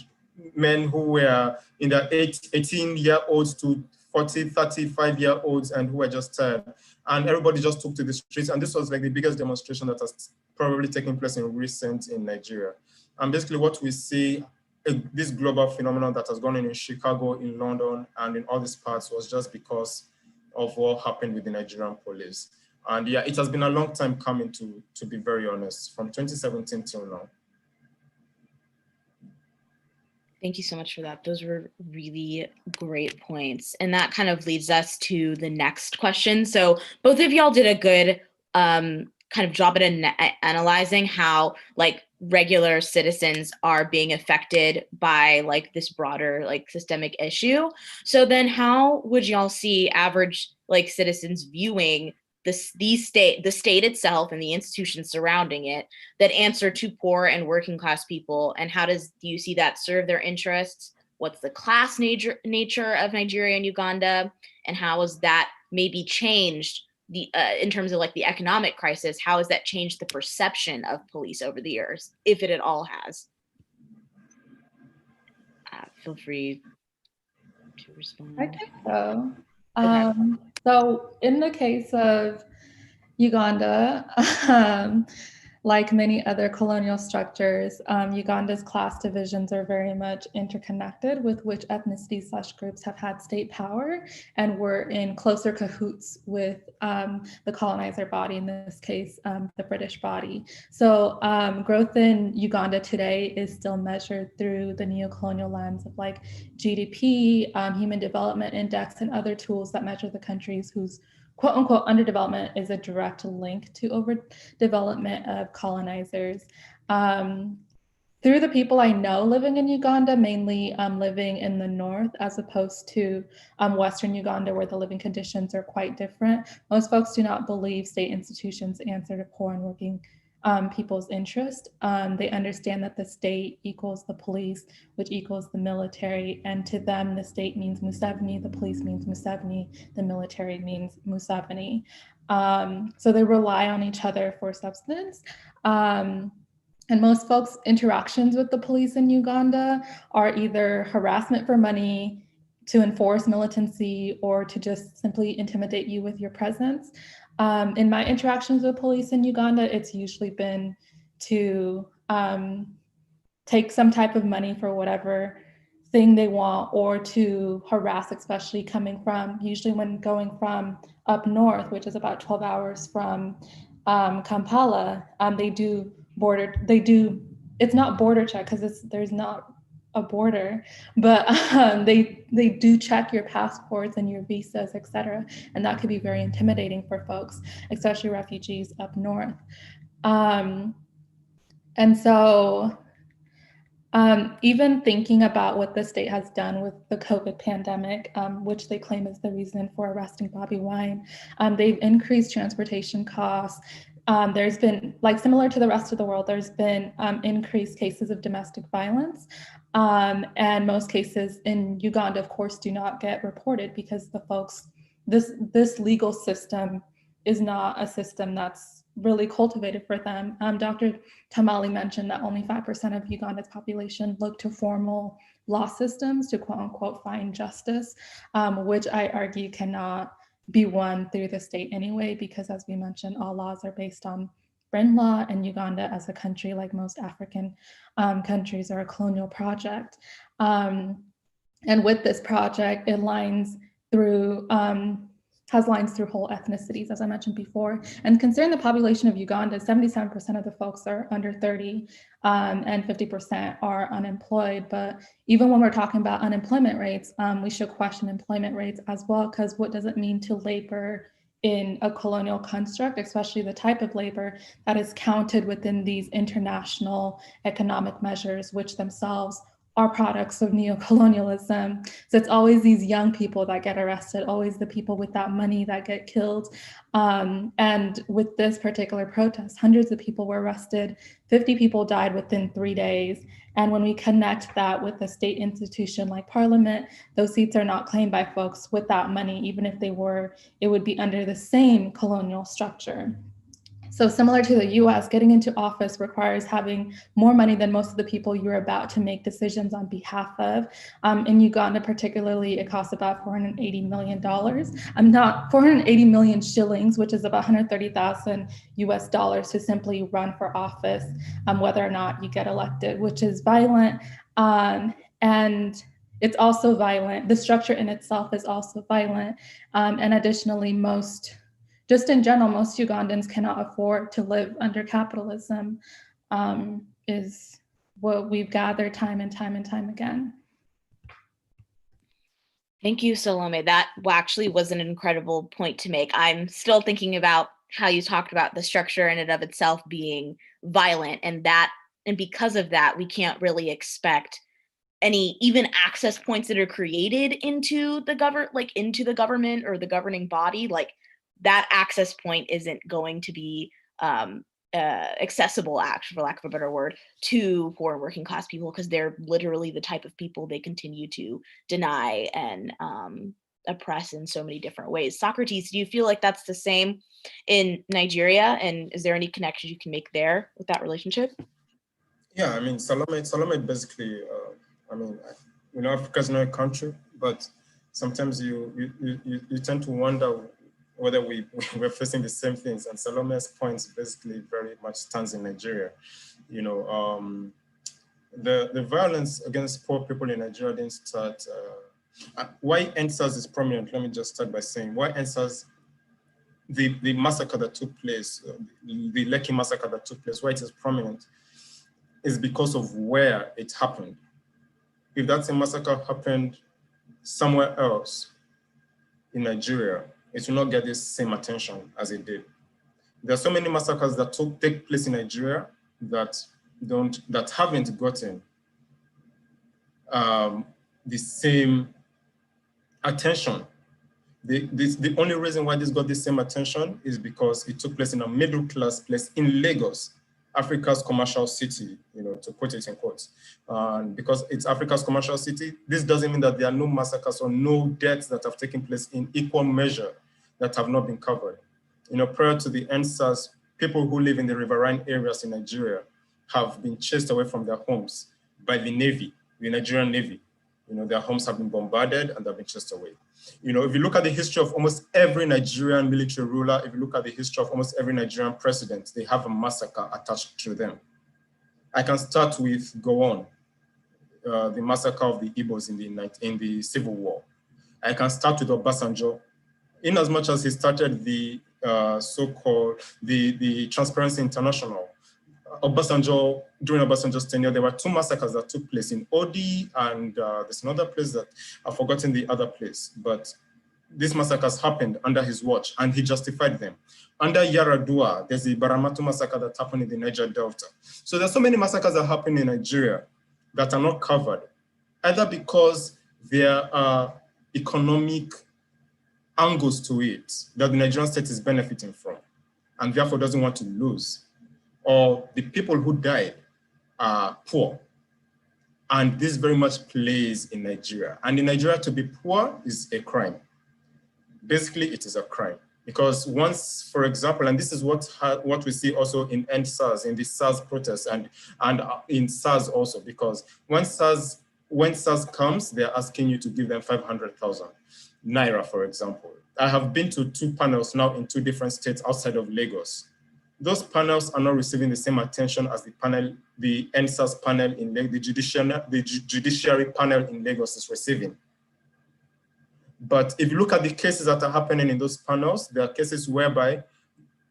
men who were in their 18-year-olds to 40, 35-year-olds, and who were just tired. And everybody just took to the streets, and this was like the biggest demonstration that has probably taken place in Nigeria. And basically what we see, this global phenomenon that has gone on in Chicago, in London, and in all these parts was just because of what happened with the Nigerian police. And yeah, it has been a long time coming, to be very honest, from 2017 till now. Thank you so much for that. Those were really great points. And that kind of leads us to the next question. So both of y'all did a good kind of job at analyzing how like regular citizens are being affected by like this broader like systemic issue. So then how would y'all see average like citizens viewing the state itself and the institutions surrounding it that answer to poor and working class people? And how do you see that serve their interests? What's the class nature of Nigeria and Uganda? And how has that maybe changed the in terms of like the economic crisis? How has that changed the perception of police over the years, if it at all has? Feel free to respond. I think so. Okay. So in the case of Uganda, like many other colonial structures, Uganda's class divisions are very much interconnected with which ethnicities/groups have had state power and were in closer cahoots with the colonizer body, in this case, the British body. So growth in Uganda today is still measured through the neocolonial lens of like GDP, Human Development Index, and other tools that measure the countries whose quote unquote underdevelopment is a direct link to overdevelopment of colonizers. Through the people I know living in Uganda, mainly living in the north as opposed to Western Uganda, where the living conditions are quite different, most folks do not believe state institutions answer to poor and working people's interest. They understand that the state equals the police, which equals the military. And to them, the state means Museveni, the police means Museveni, the military means Museveni. So they rely on each other for substance. And most folks' interactions with the police in Uganda are either harassment for money, to enforce militancy, or to just simply intimidate you with your presence. In my interactions with police in Uganda, it's usually been to take some type of money for whatever thing they want, or to harass, especially coming from, usually when going from up north, which is about 12 hours from Kampala, it's not border check because there's not a border, but they do check your passports and your visas, etc. And that could be very intimidating for folks, especially refugees up north. And so even thinking about what the state has done with the COVID pandemic, which they claim is the reason for arresting Bobby Wine, they've increased transportation costs. There's been, like similar to the rest of the world, there's been increased cases of domestic violence. And most cases in Uganda, of course, do not get reported because the folks, this legal system is not a system that's really cultivated for them. Dr. Tamale mentioned that only 5% of Uganda's population look to formal law systems to quote unquote find justice, which I argue cannot be won through the state anyway, because as we mentioned, all laws are based on Britain law, and Uganda as a country, like most African countries, are a colonial project. And with this project, it has lines through whole ethnicities, as I mentioned before. And considering the population of Uganda, 77% of the folks are under 30 and 50% are unemployed. But even when we're talking about unemployment rates, we should question employment rates as well, because what does it mean to labor in a colonial construct, especially the type of labor that is counted within these international economic measures, which themselves are products of neocolonialism. So it's always these young people that get arrested, always the people with that money that get killed. And with this particular protest, hundreds of people were arrested, 50 people died within 3 days. And when we connect that with a state institution like Parliament, those seats are not claimed by folks with that money. Even if they were, it would be under the same colonial structure. So similar to the US, getting into office requires having more money than most of the people you're about to make decisions on behalf of. In Uganda particularly, it costs about $480 million. Not 480 million shillings, which is about 130,000 US dollars to simply run for office, whether or not you get elected, which is violent. And it's also violent. The structure in itself is also violent. And additionally, just in general, most Ugandans cannot afford to live under capitalism, is what we've gathered time and time and time again. Thank you, Salome. That actually was an incredible point to make. I'm still thinking about how you talked about the structure in and of itself being violent, and because of that, we can't really expect any even access points that are created into the government or the governing body. Like, that access point isn't going to be accessible, actually, for lack of a better word, to poor working class people, because they're literally the type of people they continue to deny and oppress in so many different ways. Socrates, do you feel like that's the same in Nigeria? And is there any connection you can make there with that relationship? Yeah, I mean, Salome basically, Africa's not a country, but sometimes you tend to wonder whether we're facing the same things. And Salome's points basically very much stands in Nigeria. The violence against poor people in Nigeria didn't start. Why EndSARS is prominent, let me just start by saying, why EndSARS, the massacre that took place, the Lekki massacre that took place, why it is prominent is because of where it happened. If that same massacre happened somewhere else in Nigeria, it will not get this same attention as it did. There are so many massacres that take place in Nigeria that haven't gotten the same attention. The only reason why this got the same attention is because it took place in a middle-class place in Lagos, Africa's commercial city, to put it in quotes. Because it's Africa's commercial city, this doesn't mean that there are no massacres or no deaths that have taken place in equal measure that have not been covered. Prior to the EndSARS, people who live in the riverine areas in Nigeria have been chased away from their homes by the Navy, the Nigerian Navy. Their homes have been bombarded and they've been chased away. If you look at the history of almost every Nigerian military ruler, if you look at the history of almost every Nigerian president, they have a massacre attached to them. I can start with Gowon, the massacre of the Igbos in the Civil War. I can start with Obasanjo, in as much as he started the so-called the Transparency International. During Obasanjo's tenure, there were two massacres that took place in Odi, and there's another place that I've forgotten the other place, but these massacres happened under his watch and he justified them. Under Yaradua, there's the Baramatu massacre that happened in the Niger Delta. So there's so many massacres that happen in Nigeria that are not covered, either because there are economic angles to it that the Nigerian state is benefiting from and therefore doesn't want to lose, or the people who died are poor. And this very much plays in Nigeria. And in Nigeria, to be poor is a crime. Basically, it is a crime. Because once, for example, and this is what we see also in EndSARS, in the SARS protests, and in SARS also, because when SARS comes, they're asking you to give them 500,000 Naira, for example. I have been to 2 panels now in 2 different states outside of Lagos. Those panels are not receiving the same attention as the EndSARS panel in the judiciary panel in Lagos is receiving. But if you look at the cases that are happening in those panels, there are cases whereby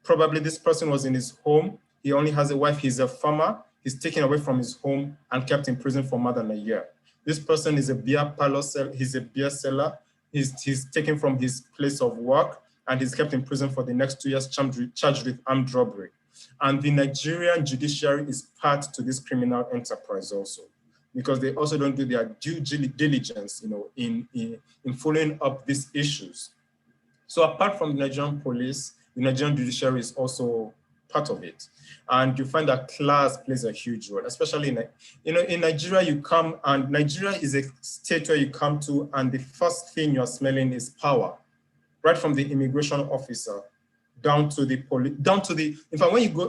probably this person was in his home, he only has a wife, he's a farmer, he's taken away from his home and kept in prison for more than a year. This person is a beer parlor seller, he's a beer seller, he's taken from his place of work, and he's kept in prison for the next 2 years, charged with armed robbery. And the Nigerian judiciary is part to this criminal enterprise also, because they also don't do their due diligence, in following up these issues. So apart from the Nigerian police, the Nigerian judiciary is also part of it. And you find that class plays a huge role, especially in Nigeria. You come, and Nigeria is a state where you come to, and the first thing you're smelling is power, right from the immigration officer down to the police, down to the, in fact, when you go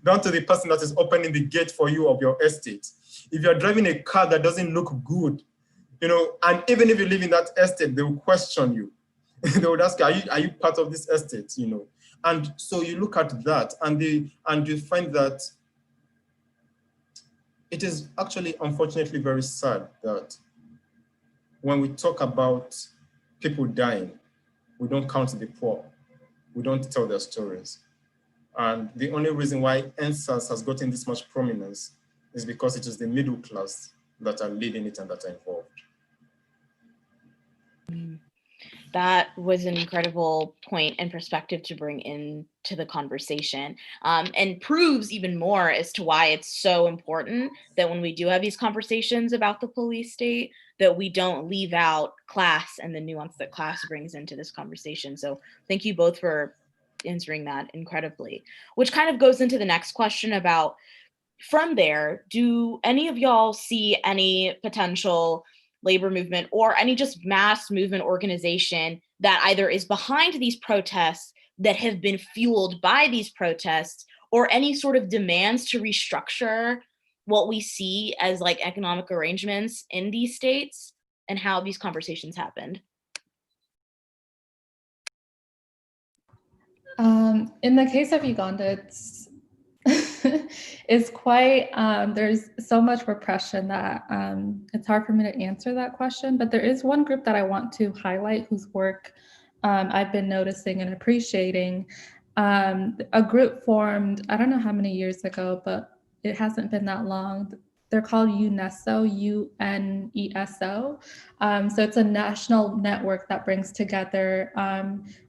down to the person that is opening the gate for you of your estate. If you're driving a car that doesn't look good, and even if you live in that estate, they will question you. They would ask, are you part of this estate, And so you look at that, and you find that it is actually, unfortunately, very sad that when we talk about people dying, we don't count the poor. We don't tell their stories. And the only reason why NSAS has gotten this much prominence is because it is the middle class that are leading it and that are involved. That was an incredible point and perspective to bring into the conversation, and proves even more as to why it's so important that when we do have these conversations about the police state, that we don't leave out class and the nuance that class brings into this conversation. So thank you both for answering that incredibly, which kind of goes into the next question about, from there, do any of y'all see any potential labor movement or any just mass movement organization that either is behind these protests, that have been fueled by these protests, or any sort of demands to restructure what we see as like economic arrangements in these states, and how these conversations happened? In the case of Uganda, it's quite, there's so much repression that it's hard for me to answer that question, but there is one group that I want to highlight whose work I've been noticing and appreciating. A group formed, I don't know how many years ago, but it hasn't been that long. They're called UNESCO, UNESO. So it's a national network that brings together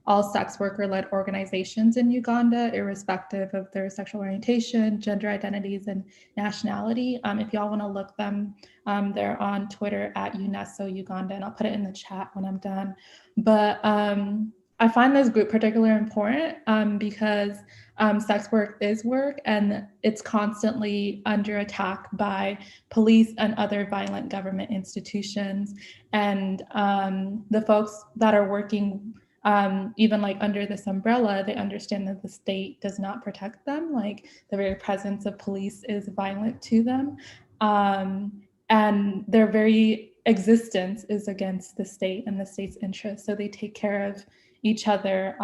all sex worker-led organizations in Uganda, irrespective of their sexual orientation, gender identities, and nationality. If y'all want to look them, they're on Twitter at UNESCO Uganda, and I'll put it in the chat when I'm done. But I find this group particularly important because sex work is work, and it's constantly under attack by police and other violent government institutions. And the folks that are working even like under this umbrella, they understand that the state does not protect them. Like the very presence of police is violent to them. And their very existence is against the state and the state's interests. So they take care of each other,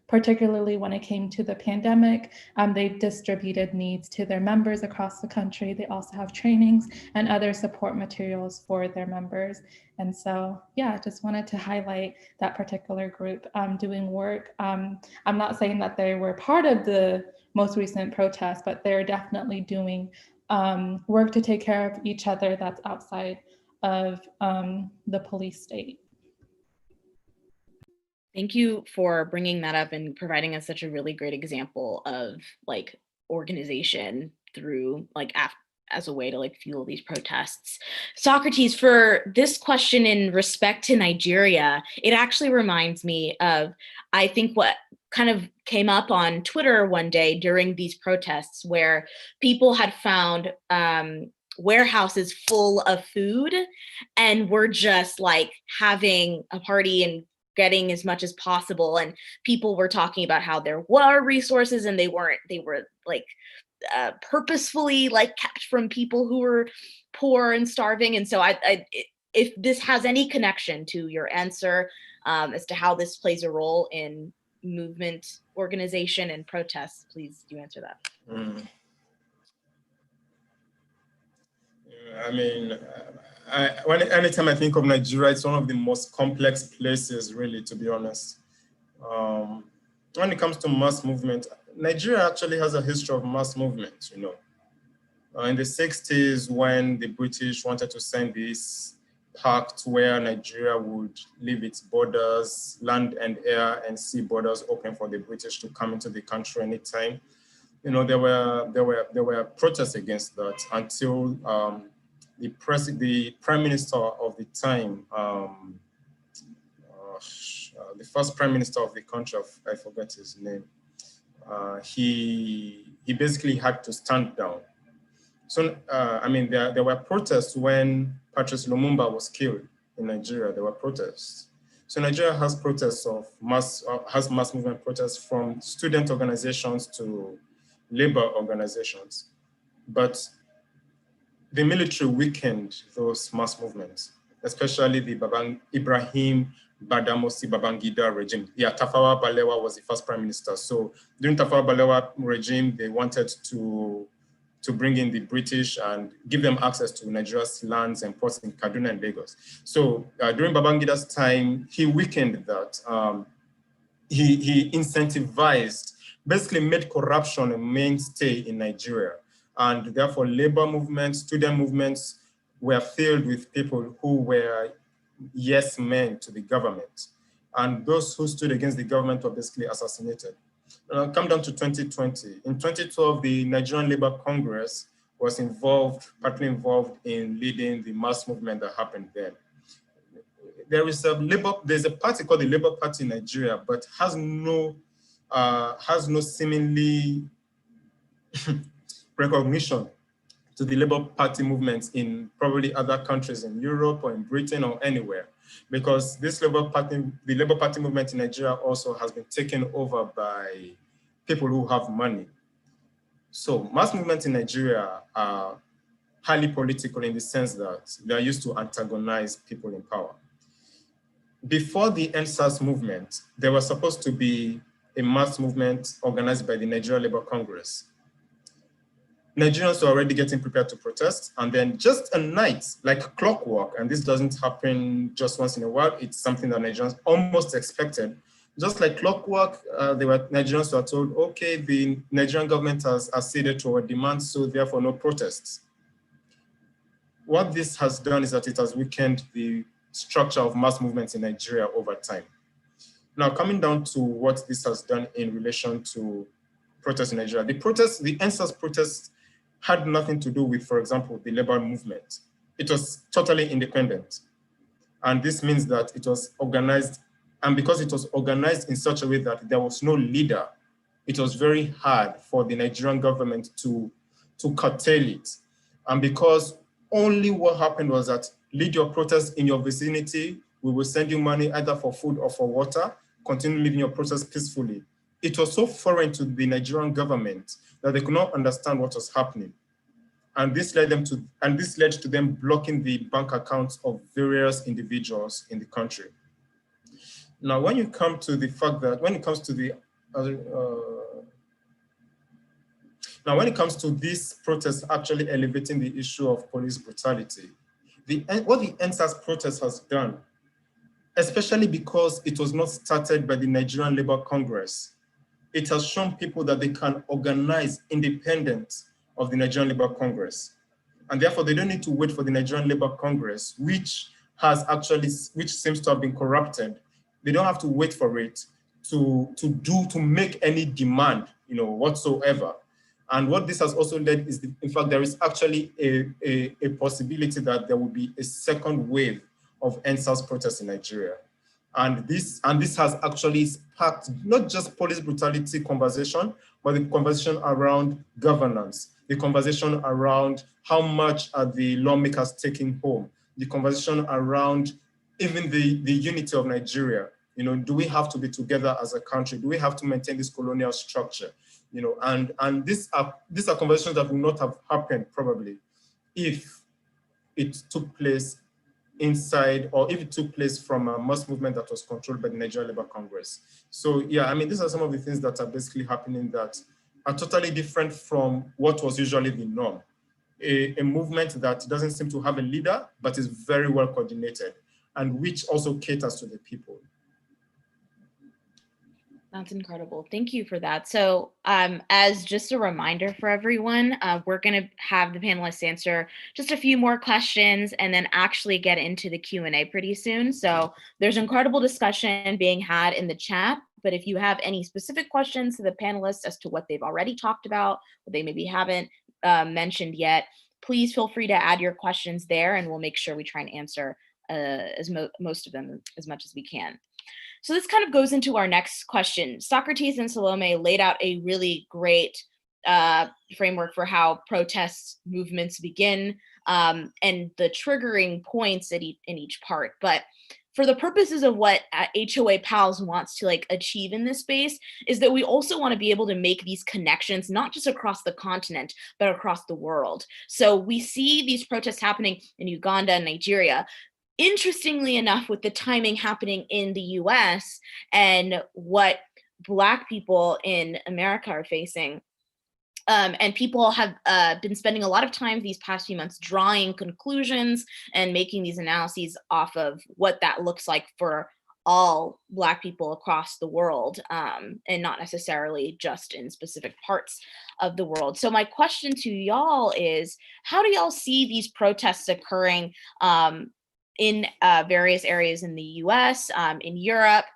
particularly when it came to the pandemic. They distributed needs to their members across the country. They also have trainings and other support materials for their members. And so, yeah, just wanted to highlight that particular group doing work. I'm not saying that they were part of the most recent protests, but they're definitely doing work to take care of each other that's outside of the police state. Thank you for bringing that up and providing us such a really great example of like organization through like as a way to like fuel these protests. Socrates, for this question in respect to Nigeria, it actually reminds me of, I think, what kind of came up on Twitter one day during these protests, where people had found warehouses full of food and were just like having a party and getting as much as possible. And people were talking about how there were resources and they were like purposefully like kept from people who were poor and starving. And so if this has any connection to your answer as to how this plays a role in movement organization and protests, please do answer that. I mean, anytime I think of Nigeria, it's one of the most complex places, really, to be honest. When it comes to mass movement, Nigeria actually has a history of mass movement, you know. In the 60s, when the British wanted to send this pact where Nigeria would leave its borders, land and air and sea borders open for the British to come into the country anytime, you know, there were protests against that until the prime minister of the time, the first prime minister of the country, I forget his name, he basically had to stand down. So, I mean, there were protests when Patrice Lumumba was killed in Nigeria. There were protests. So Nigeria has protests has mass movement protests from student organizations to labor organizations. But the military weakened those mass movements, especially the Ibrahim Badamasi Babangida regime. Yeah, Tafawa Balewa was the first prime minister. So during Tafawa Balewa regime, they wanted to bring in the British and give them access to Nigeria's lands and ports in Kaduna and Lagos. So during Babangida's time, he weakened that. He incentivized, basically made corruption a mainstay in Nigeria. And therefore, labor movements, student movements were filled with people who were yes men to the government. And those who stood against the government were basically assassinated. Come down to 2020. In 2012, the Nigerian Labour Congress was partly involved in leading the mass movement that happened then. There's a party called the Labour Party in Nigeria, but has no seemingly recognition to the Labour Party movements in probably other countries in Europe or in Britain or anywhere, because the Labour Party movement in Nigeria also has been taken over by people who have money. So mass movements in Nigeria are highly political in the sense that they are used to antagonize people in power. Before the NSAS movement, there was supposed to be a mass movement organized by the Nigeria Labour Congress. Nigerians were already getting prepared to protest, and then just a night, like clockwork, and this doesn't happen just once in a while, it's something that Nigerians almost expected. Just like clockwork, Nigerians were told, okay, the Nigerian government has acceded to our demands, so therefore no protests. What this has done is that it has weakened the structure of mass movements in Nigeria over time. Now, coming down to what this has done in relation to protests in Nigeria, the NSAS protests had nothing to do with, for example, the labor movement. It was totally independent. And this means that it was organized, and because it was organized in such a way that there was no leader, it was very hard for the Nigerian government to curtail it. And because only what happened was that lead your protest in your vicinity, we will send you money either for food or for water, continue leading your protest peacefully. It was so foreign to the Nigerian government that they could not understand what was happening. And this led to them blocking the bank accounts of various individuals in the country. Now, when you come to the fact that, when it comes to this protest actually elevating the issue of police brutality, what the NSAS protest has done, especially because it was not started by the Nigerian Labour Congress, it has shown people that they can organize independent of the Nigerian Labour Congress. And therefore, they don't need to wait for the Nigerian Labour Congress, which seems to have been corrupted. They don't have to wait for it to make any demand, whatsoever. And what this has also led is, in fact, there is actually a possibility that there will be a second wave of NSAS protests in Nigeria. And this has actually sparked not just police brutality conversation, but the conversation around governance, the conversation around how much are the lawmakers taking home, the conversation around even the unity of Nigeria. Do we have to be together as a country? Do we have to maintain this colonial structure? And these are conversations that would not have happened probably if it took place inside, or if it took place from a mass movement that was controlled by the Nigeria Labour Congress. So yeah, I mean, these are some of the things that are basically happening that are totally different from what was usually the norm. A movement that doesn't seem to have a leader, but is very well coordinated, and which also caters to the people. That's incredible. Thank you for that. So as just a reminder for everyone, we're going to have the panelists answer just a few more questions and then actually get into the Q&A pretty soon. So there's incredible discussion being had in the chat, but if you have any specific questions to the panelists as to what they've already talked about, what they maybe haven't mentioned yet, please feel free to add your questions there and we'll make sure we try and answer most of them as much as we can. So this kind of goes into our next question. Socrates and Salome laid out a really great framework for how protests movements begin, and the triggering points in each part. But for the purposes of what HOA Pals wants to like achieve in this space is that we also want to be able to make these connections, not just across the continent, but across the world. So we see these protests happening in Uganda and Nigeria. Interestingly enough, with the timing happening in the US and what Black people in America are facing, and people have been spending a lot of time these past few months drawing conclusions and making these analyses off of what that looks like for all Black people across the world, and not necessarily just in specific parts of the world. So my question to y'all is, how do y'all see these protests occurring in various areas in the US, in Europe,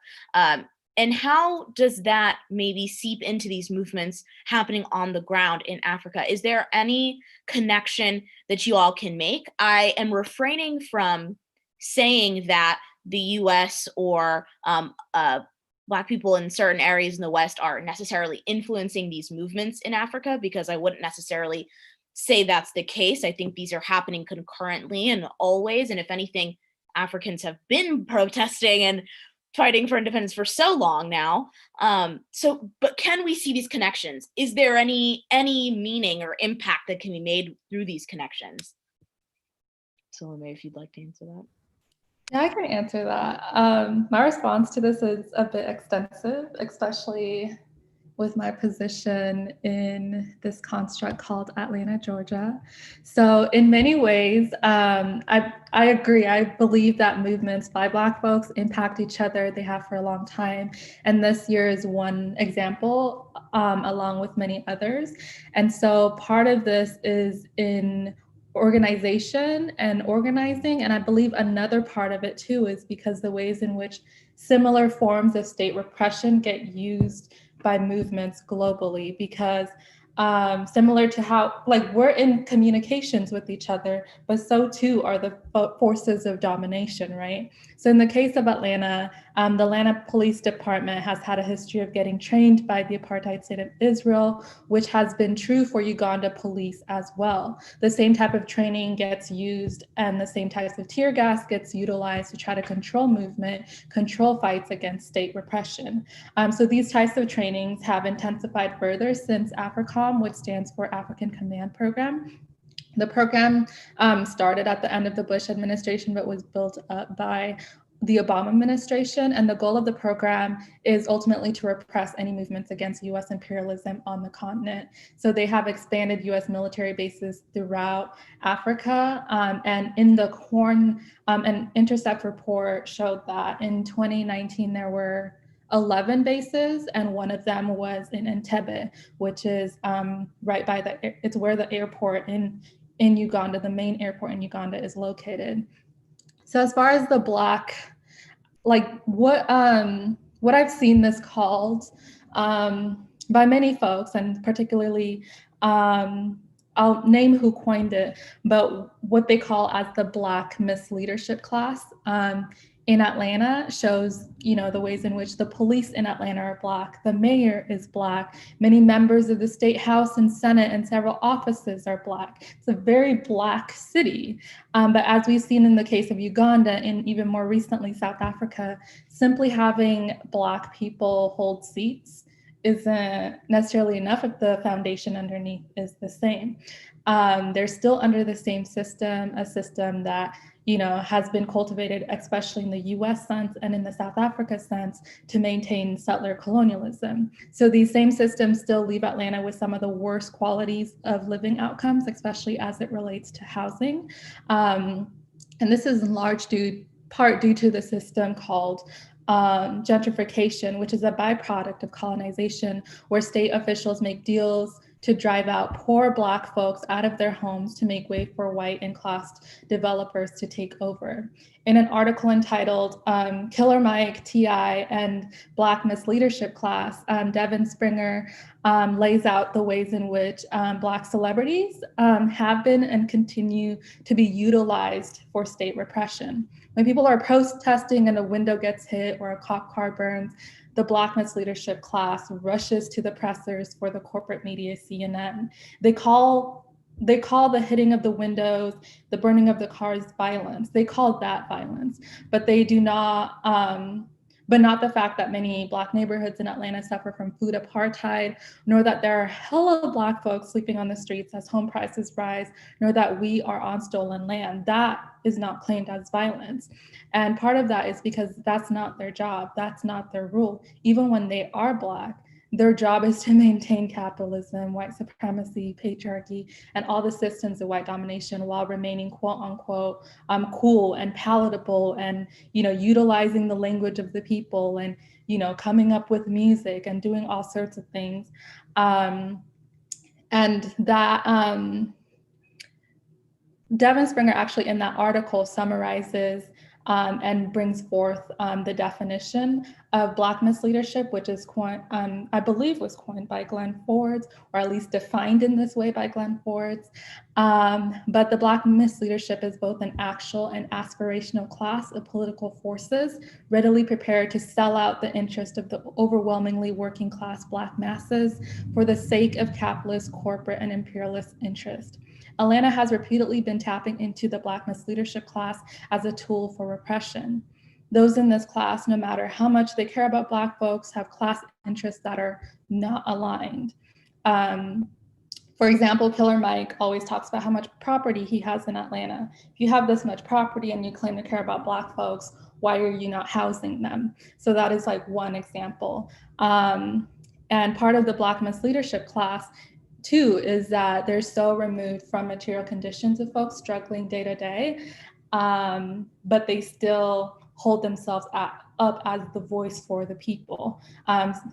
and how does that maybe seep into these movements happening on the ground in Africa? Is there any connection that you all can make? I am refraining from saying that the US or Black people in certain areas in the West are necessarily influencing these movements in Africa, because I wouldn't necessarily say that's the case. I think these are happening concurrently and always. And if anything, Africans have been protesting and fighting for independence for so long now. But can we see these connections? Is there any meaning or impact that can be made through these connections? Salome, if you'd like to answer that. Yeah, I can answer that. My response to this is a bit extensive, especially with my position in this construct called Atlanta, Georgia. So in many ways, I agree. I believe that movements by Black folks impact each other. They have for a long time. And this year is one example, along with many others. And so part of this is in organization and organizing. And I believe another part of it too is because the ways in which similar forms of state repression get used by movements globally, because similar to how, like, we're in communications with each other, but so too are the forces of domination, right? So in the case of Atlanta, the Atlanta Police Department has had a history of getting trained by the apartheid state of Israel, which has been true for Uganda police as well. The same type of training gets used and the same types of tear gas gets utilized to try to control movement, control fights against state repression. So these types of trainings have intensified further since AFRICOM, which stands for African Command Program. The program started at the end of the Bush administration, but was built up by the Obama administration. And the goal of the program is ultimately to repress any movements against US imperialism on the continent. So they have expanded US military bases throughout Africa. And in the Horn and Intercept report showed that in 2019, there were 11 bases, and one of them was in Entebbe, which is right by it's where the airport in Uganda, the main airport in Uganda, is located. So as far as the Black, like what I've seen this called by many folks, and particularly I'll name who coined it, but what they call as the Black misleadership class in Atlanta shows, the ways in which the police in Atlanta are Black, the mayor is Black, many members of the state house and Senate and several offices are Black. It's a very Black city. But as we've seen in the case of Uganda and even more recently South Africa, simply having Black people hold seats isn't necessarily enough if the foundation underneath is the same. They're still under the same system, a system that has been cultivated, especially in the US sense and in the South Africa sense, to maintain settler colonialism. So these same systems still leave Atlanta with some of the worst qualities of living outcomes, especially as it relates to housing. And this is in large part due to the system called gentrification, which is a byproduct of colonization, where state officials make deals to drive out poor Black folks out of their homes to make way for white and classed developers to take over. In an article entitled Killer Mike, T.I., and Black Misleadership Class, Devin Springer lays out the ways in which Black celebrities have been and continue to be utilized for state repression. When people are protesting and a window gets hit or a cop car burns, the Black Misleadership Class rushes to the pressers for the corporate media, CNN. They call the hitting of the windows, the burning of the cars, violence. They call that violence, but they do not, but not the fact that many Black neighborhoods in Atlanta suffer from food apartheid, nor that there are hella Black folks sleeping on the streets as home prices rise, nor that we are on stolen land. That is not claimed as violence. And part of that is because that's not their job. That's not their rule. Even when they are Black, their job is to maintain capitalism, white supremacy, patriarchy, and all the systems of white domination while remaining quote unquote cool and palatable and, utilizing the language of the people and, coming up with music and doing all sorts of things. And that Devin Springer actually in that article summarizes and brings forth the definition of Black misleadership, which is, I believe was coined by Glenn Fords, or at least defined in this way by Glenn Fords. But the Black misleadership is both an actual and aspirational class of political forces readily prepared to sell out the interest of the overwhelmingly working class Black masses for the sake of capitalist, corporate, and imperialist interest. Atlanta has repeatedly been tapping into the Black misleadership class as a tool for repression. Those in this class, no matter how much they care about Black folks, have class interests that are not aligned. For example, Killer Mike always talks about how much property he has in Atlanta. If you have this much property and you claim to care about Black folks, why are you not housing them? So that is like one example. And part of the Black misleadership class too is that they're so removed from material conditions of folks struggling day to day, but they still hold themselves up as the voice for the people.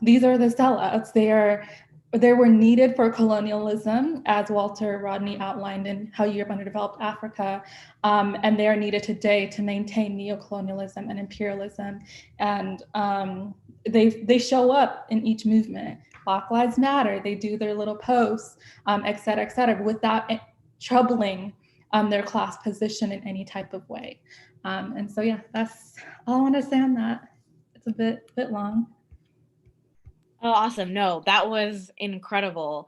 These are the sellouts. They were needed for colonialism, as Walter Rodney outlined in How Europe Underdeveloped Africa, and they are needed today to maintain neocolonialism and imperialism. And they show up in each movement. Black Lives Matter, they do their little posts, et cetera, without troubling their class position in any type of way. And so, yeah, that's all I want to say on that. It's a bit long. Oh, awesome. No, that was incredible.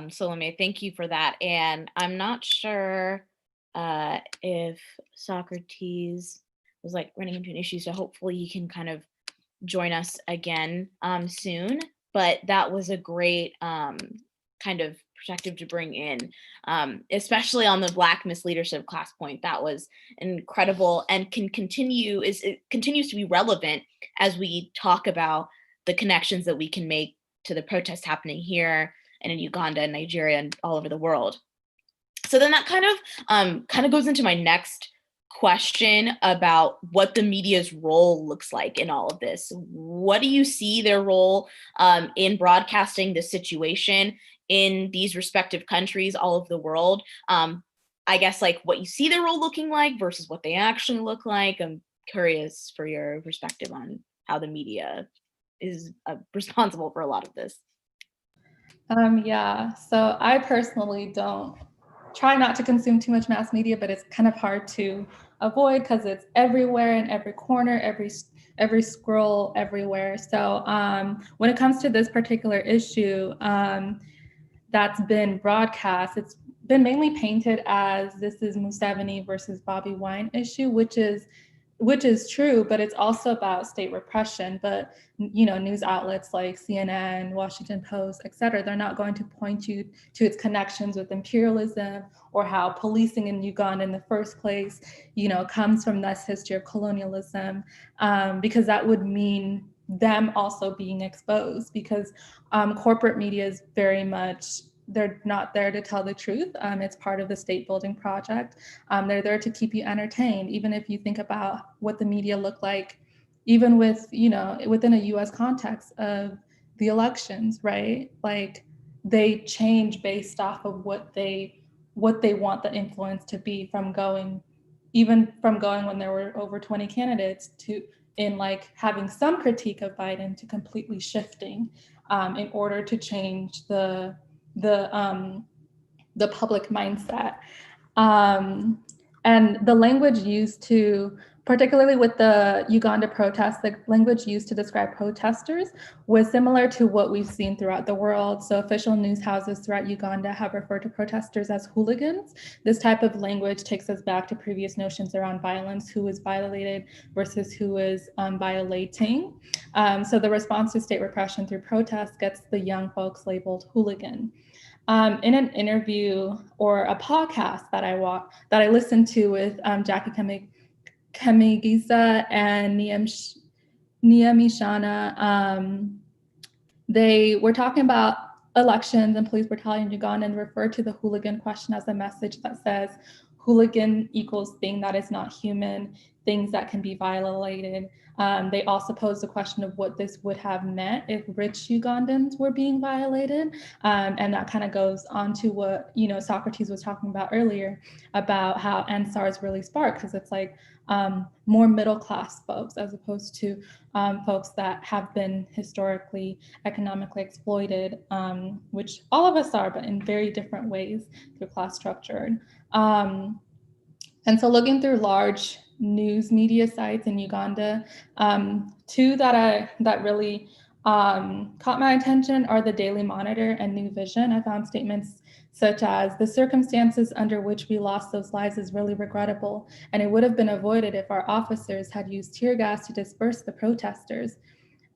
Salome, thank you for that. And I'm not sure if Socrates was like running into an issue, so hopefully you can kind of join us again soon. But that was a great kind of perspective to bring in, especially on the Black misleadership class point. That was incredible and continues to be relevant as we talk about the connections that we can make to the protests happening here and in Uganda and Nigeria and all over the world. So then that kind of goes into my next question about what the media's role looks like in all of this. What do you see their role in broadcasting the situation in these respective countries all over the world? I guess like what you see their role looking like versus what they actually look like. I'm curious for your perspective on how the media is responsible for a lot of this. Yeah, so I personally don't try not to consume too much mass media, but it's kind of hard to avoid because it's everywhere in every corner, every scroll, everywhere. So when it comes to this particular issue that's been broadcast, it's been mainly painted as this is Museveni versus Bobby Wine issue, which is true, but it's also about state repression. But news outlets like CNN, Washington Post, et cetera, they're not going to point you to its connections with imperialism or how policing in Uganda in the first place, comes from this history of colonialism, because that would mean them also being exposed, because corporate media is very much, they're not there to tell the truth. It's part of the state building project. They're there to keep you entertained. Even if you think about what the media look like, even with, within a US context of the elections, right? Like they change based off of what they want the influence to be, from going when there were over 20 candidates to in like having some critique of Biden to completely shifting in order to change the public mindset. And the language used to, particularly with the Uganda protests, the language used to describe protesters was similar to what we've seen throughout the world. So official news houses throughout Uganda have referred to protesters as hooligans. This type of language takes us back to previous notions around violence, who is violated versus who is violating. So the response to state repression through protests gets the young folks labeled hooligan. In an interview or a podcast that I listened to with Jackie Kamigisa and Nia Mishana, they were talking about elections and police brutality in Uganda and referred to the hooligan question as a message that says hooligan equals thing that is not human, things that can be violated. They also posed the question of what this would have meant if rich Ugandans were being violated. And that kind of goes on to what, Socrates was talking about earlier about how NSARS really sparked, because it's like more middle-class folks as opposed to folks that have been historically economically exploited, which all of us are, but in very different ways through class structure. And so looking through large news media sites in Uganda, two that really caught my attention are the Daily Monitor and New Vision. I found statements such as, the circumstances under which we lost those lives is really regrettable, and it would have been avoided if our officers had used tear gas to disperse the protesters.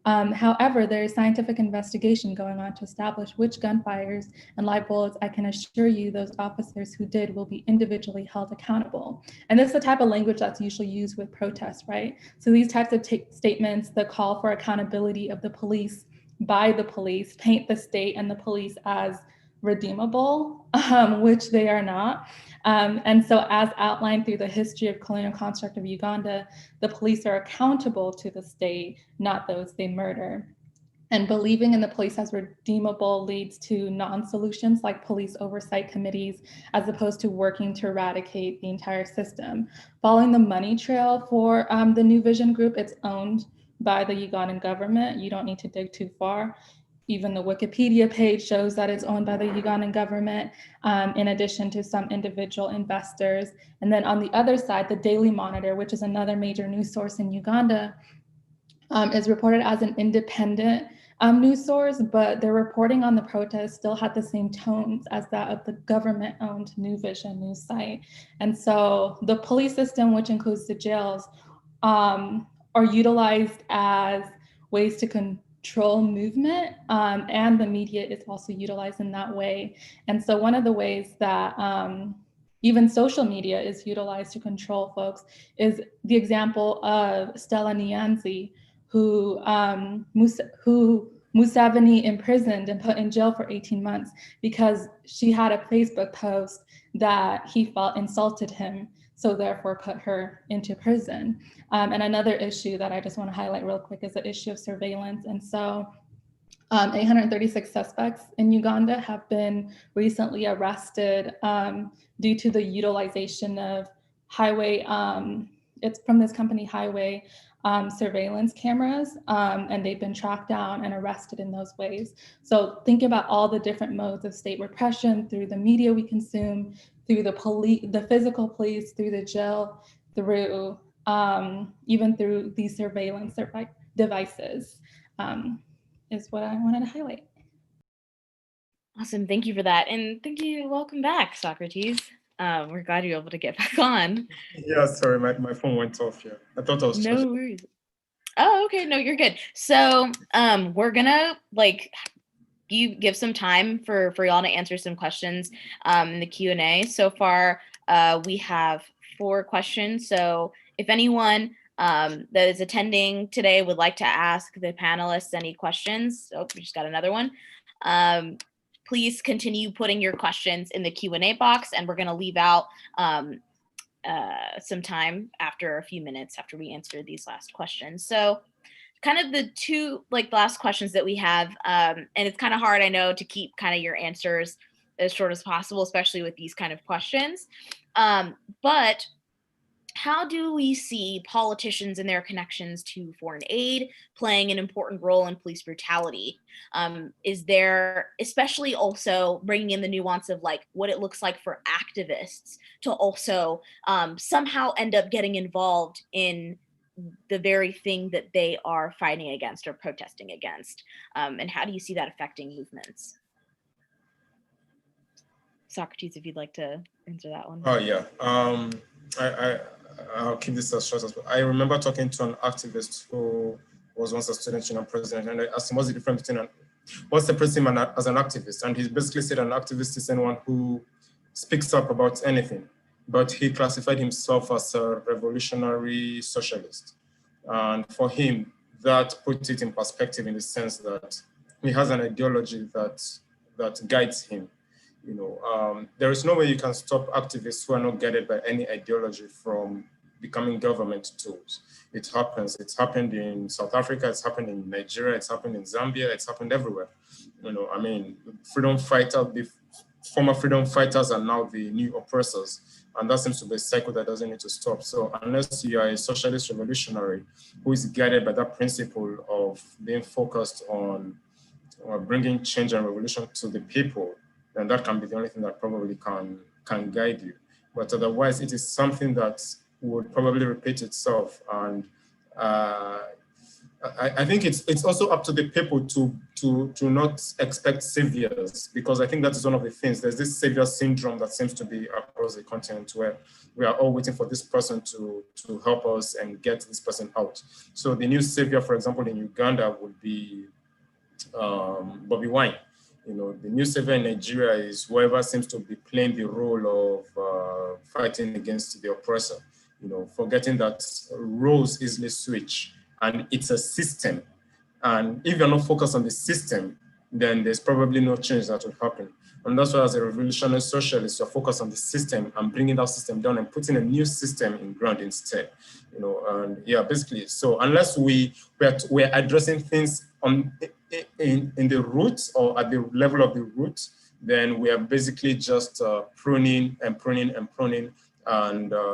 However, there is scientific investigation going on to establish which gunfires and live bullets. I can assure you those officers who did will be individually held accountable. And this is the type of language that's usually used with protests, right? So these types of statements, the call for accountability of the police by the police, paint the state and the police as redeemable, which they are not. And so as outlined through the history of colonial construct of Uganda, the police are accountable to the state, not those they murder. And believing in the police as redeemable leads to non-solutions like police oversight committees, as opposed to working to eradicate the entire system. Following the money trail for the New Vision group, it's owned by the Ugandan government. You don't need to dig too far. Even the Wikipedia page shows that it's owned by the Ugandan government, in addition to some individual investors. And then on the other side, the Daily Monitor, which is another major news source in Uganda, is reported as an independent news source, but their reporting on the protests still had the same tones as that of the government-owned New Vision news site. And so the police system, which includes the jails, are utilized as ways to control movement, and the media is also utilized in that way. And so one of the ways that even social media is utilized to control folks is the example of Stella Nyanzi, who Museveni imprisoned and put in jail for 18 months because she had a Facebook post that he felt insulted him, so therefore put her into prison. And another issue that I just want to highlight real quick is the issue of surveillance. And so 836 suspects in Uganda have been recently arrested due to the utilization of highway, it's from this company Highway, surveillance cameras, and they've been tracked down and arrested in those ways. So think about all the different modes of state repression through the media we consume, through the police, the physical police, through the jail, through even through these surveillance devices, is what I wanted to highlight. Awesome, thank you for that. And thank you, welcome back, Socrates. We're glad you're able to get back on. Yeah, sorry, my phone went off. Yeah, I thought I was No worries. Oh, okay, no, you're good. So we're gonna you give some time for y'all to answer some questions in the Q&A. So far, we have 4 questions. So if anyone that is attending today would like to ask the panelists any questions, oh, we just got another one. Please continue putting your questions in the Q&A box, and we're gonna leave out some time after a few minutes after we answer these last questions. So kind of the two last questions that we have, and it's kind of hard, I know, to keep kind of your answers as short as possible, especially with these kind of questions. But how do we see politicians and their connections to foreign aid playing an important role in police brutality? Is there, especially also bringing in the nuance of what it looks like for activists to also somehow end up getting involved in the very thing that they are fighting against or protesting against? And how do you see that affecting movements? Socrates, if you'd like to answer that one. Oh yeah. I'll keep this as short as possible. I remember talking to an activist who was once a student union president, and I asked him what's the difference between what's the person as an activist, and he basically said an activist is anyone who speaks up about anything, but he classified himself as a revolutionary socialist, and for him that puts it in perspective in the sense that he has an ideology that guides him. There is no way you can stop activists who are not guided by any ideology from becoming government tools. It happens. It's happened in South Africa. It's happened in Nigeria. It's happened in Zambia. It's happened everywhere. The former freedom fighters are now the new oppressors. And that seems to be a cycle that doesn't need to stop. So unless you are a socialist revolutionary who is guided by that principle of being focused on bringing change and revolution to the people, then that can be the only thing that probably can guide you. But otherwise, it is something that would probably repeat itself. And I think it's also up to the people to not expect saviors, because I think that is one of the things. There's this savior syndrome that seems to be across the continent, where we are all waiting for this person to help us and get this person out. So the new savior, for example, in Uganda would be Bobby Wine. The new savior in Nigeria is whoever seems to be playing the role of fighting against the oppressor, forgetting that roles easily switch and it's a system. And if you're not focused on the system, then there's probably no change that will happen. And that's why as a revolutionary socialist, you're focused on the system and bringing that system down and putting a new system in ground instead. And yeah, basically, so unless we're addressing things in the roots or at the level of the root, then we are basically just pruning. And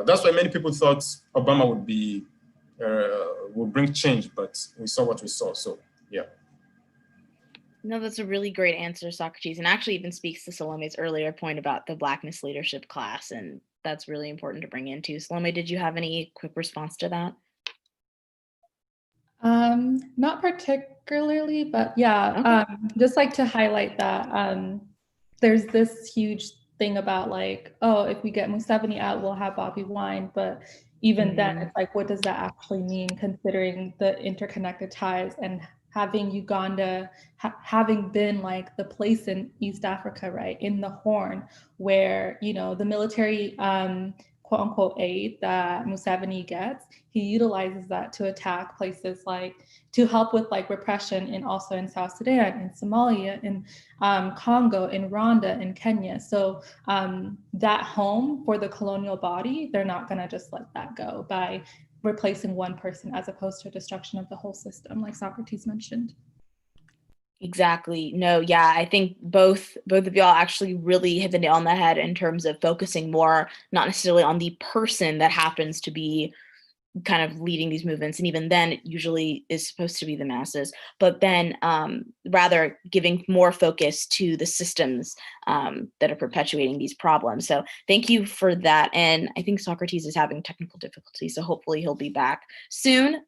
that's why many people thought Obama would bring change, but we saw what we saw. So yeah. No, that's a really great answer, Socrates, and actually even speaks to Salome's earlier point about the Blackness leadership class, and that's really important to bring into. Salome, did you have any quick response to that? Not particularly, but yeah, Okay. just like to highlight that there's this huge thing about if we get Museveni out, we'll have Bobby Wine, but even then it's what does that actually mean, considering the interconnected ties and having Uganda having been the place in East Africa, right, in the Horn, where the military quote unquote aid that Museveni gets, he utilizes that to attack places to help with repression, and also in South Sudan, in Somalia, in Congo, in Rwanda, in Kenya. So that home for the colonial body, they're not gonna just let that go by replacing one person as opposed to destruction of the whole system, like Socrates mentioned. Exactly. No, yeah, I think both of y'all actually really hit the nail on the head in terms of focusing more, not necessarily on the person that happens to be kind of leading these movements, and even then it usually is supposed to be the masses, but then rather giving more focus to the systems that are perpetuating these problems. So thank you for that. And I think Socrates is having technical difficulties, so hopefully he'll be back soon.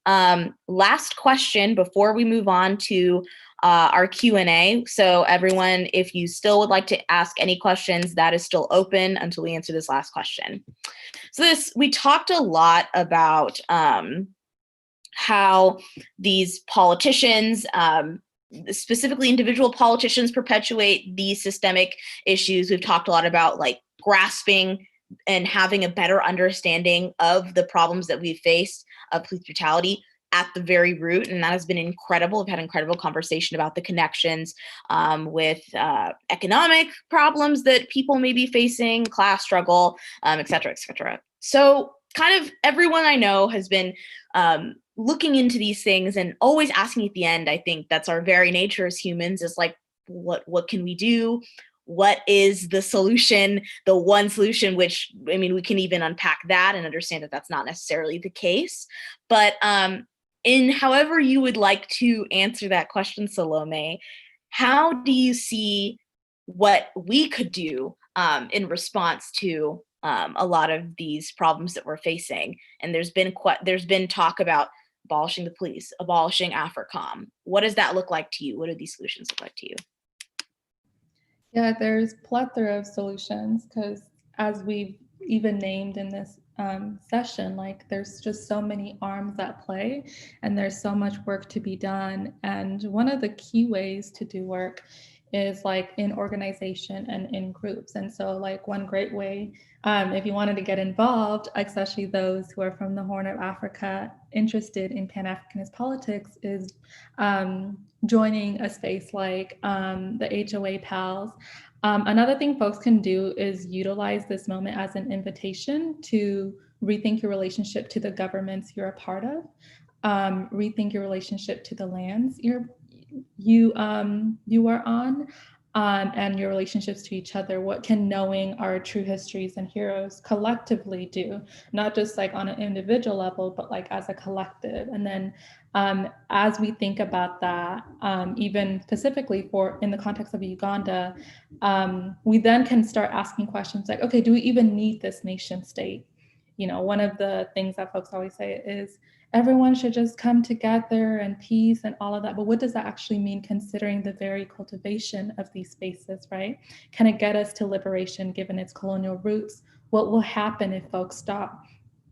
Last question before we move on to our Q&A. So everyone, if you still would like to ask any questions, that is still open until we answer this last question. So we talked a lot about how these politicians, specifically individual politicians, perpetuate these systemic issues. We've talked a lot about grasping and having a better understanding of the problems that we face of police brutality at the very root, and that has been incredible. We've had an incredible conversation about the connections with economic problems that people may be facing, class struggle, et cetera, et cetera. So kind of everyone I know has been looking into these things and always asking at the end, I think that's our very nature as humans, is like, what can we do? What is the solution, the one solution, which, I mean, we can even unpack that and understand that that's not necessarily the case. But in however you would like to answer that question, Salome, how do you see what we could do in response to a lot of these problems that we're facing? And there's been talk about abolishing the police, abolishing AFRICOM. What does that look like to you? What do these solutions look like to you? Yeah, there's plethora of solutions because, as we've even named in this session, like there's just so many arms at play and there's so much work to be done. And one of the key ways to do work is like in organization and in groups. And so like one great way, if you wanted to get involved, especially those who are from the Horn of Africa interested in Pan-Africanist politics, is joining a space like the HOA Pals. Another thing folks can do is utilize this moment as an invitation to rethink your relationship to the governments you're a part of, rethink your relationship to the lands you are on, and your relationships to each other. What can knowing our true histories and heroes collectively do, not just like on an individual level, but like as a collective? And then as we think about that, even specifically for in the context of Uganda, we then can start asking questions like, okay, do we even need this nation state? You know, one of the things that folks always say is everyone should just come together and peace and all of that. But what does that actually mean, considering the very cultivation of these spaces, right? Can it get us to liberation given its colonial roots? What will happen if folks stop?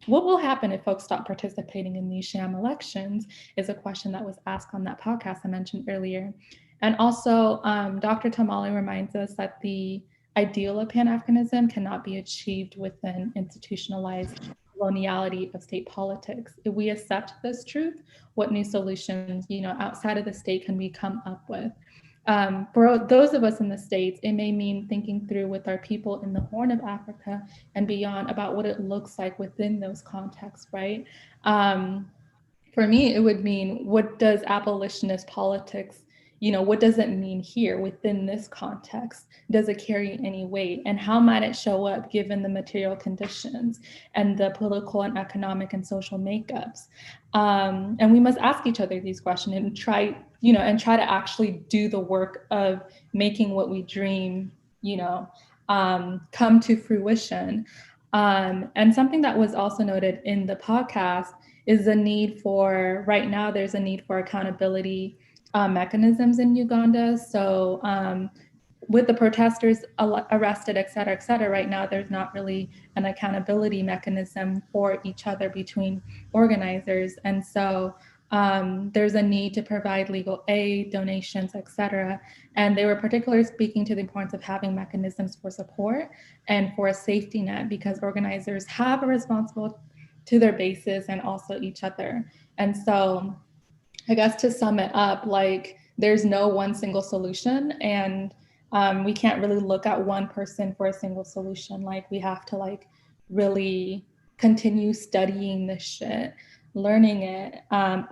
What will happen if folks stop participating in these sham elections is a question that was asked on that podcast I mentioned earlier. And also, Dr. Tamale reminds us that the ideal of Pan-Africanism cannot be achieved within institutionalized coloniality of state politics. If we accept this truth, what new solutions, outside of the state can we come up with? For those of us in the States, it may mean thinking through with our people in the Horn of Africa and beyond about what it looks like within those contexts, right? For me, it would mean, what does abolitionist politics, what does it mean here within this context? Does it carry any weight? And how might it show up given the material conditions and the political and economic and social makeups? And we must ask each other these questions and try to actually do the work of making what we dream, come to fruition. And something that was also noted in the podcast is the need for, right now, there's a need for accountability mechanisms in Uganda. So with the protesters arrested, et cetera, right now, there's not really an accountability mechanism for each other between organizers. And so there's a need to provide legal aid, donations, et cetera. And they were particularly speaking to the importance of having mechanisms for support and for a safety net, because organizers have a responsibility to their bases and also each other. And so I guess to sum it up, like there's no one single solution, and we can't really look at one person for a single solution. Like we have to like really continue studying this shit, learning it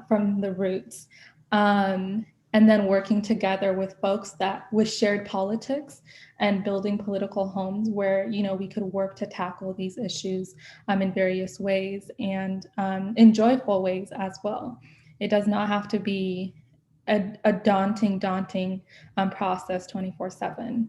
from the roots, and then working together with folks with shared politics and building political homes where we could work to tackle these issues in various ways and in joyful ways as well. It does not have to be a daunting process 24/7.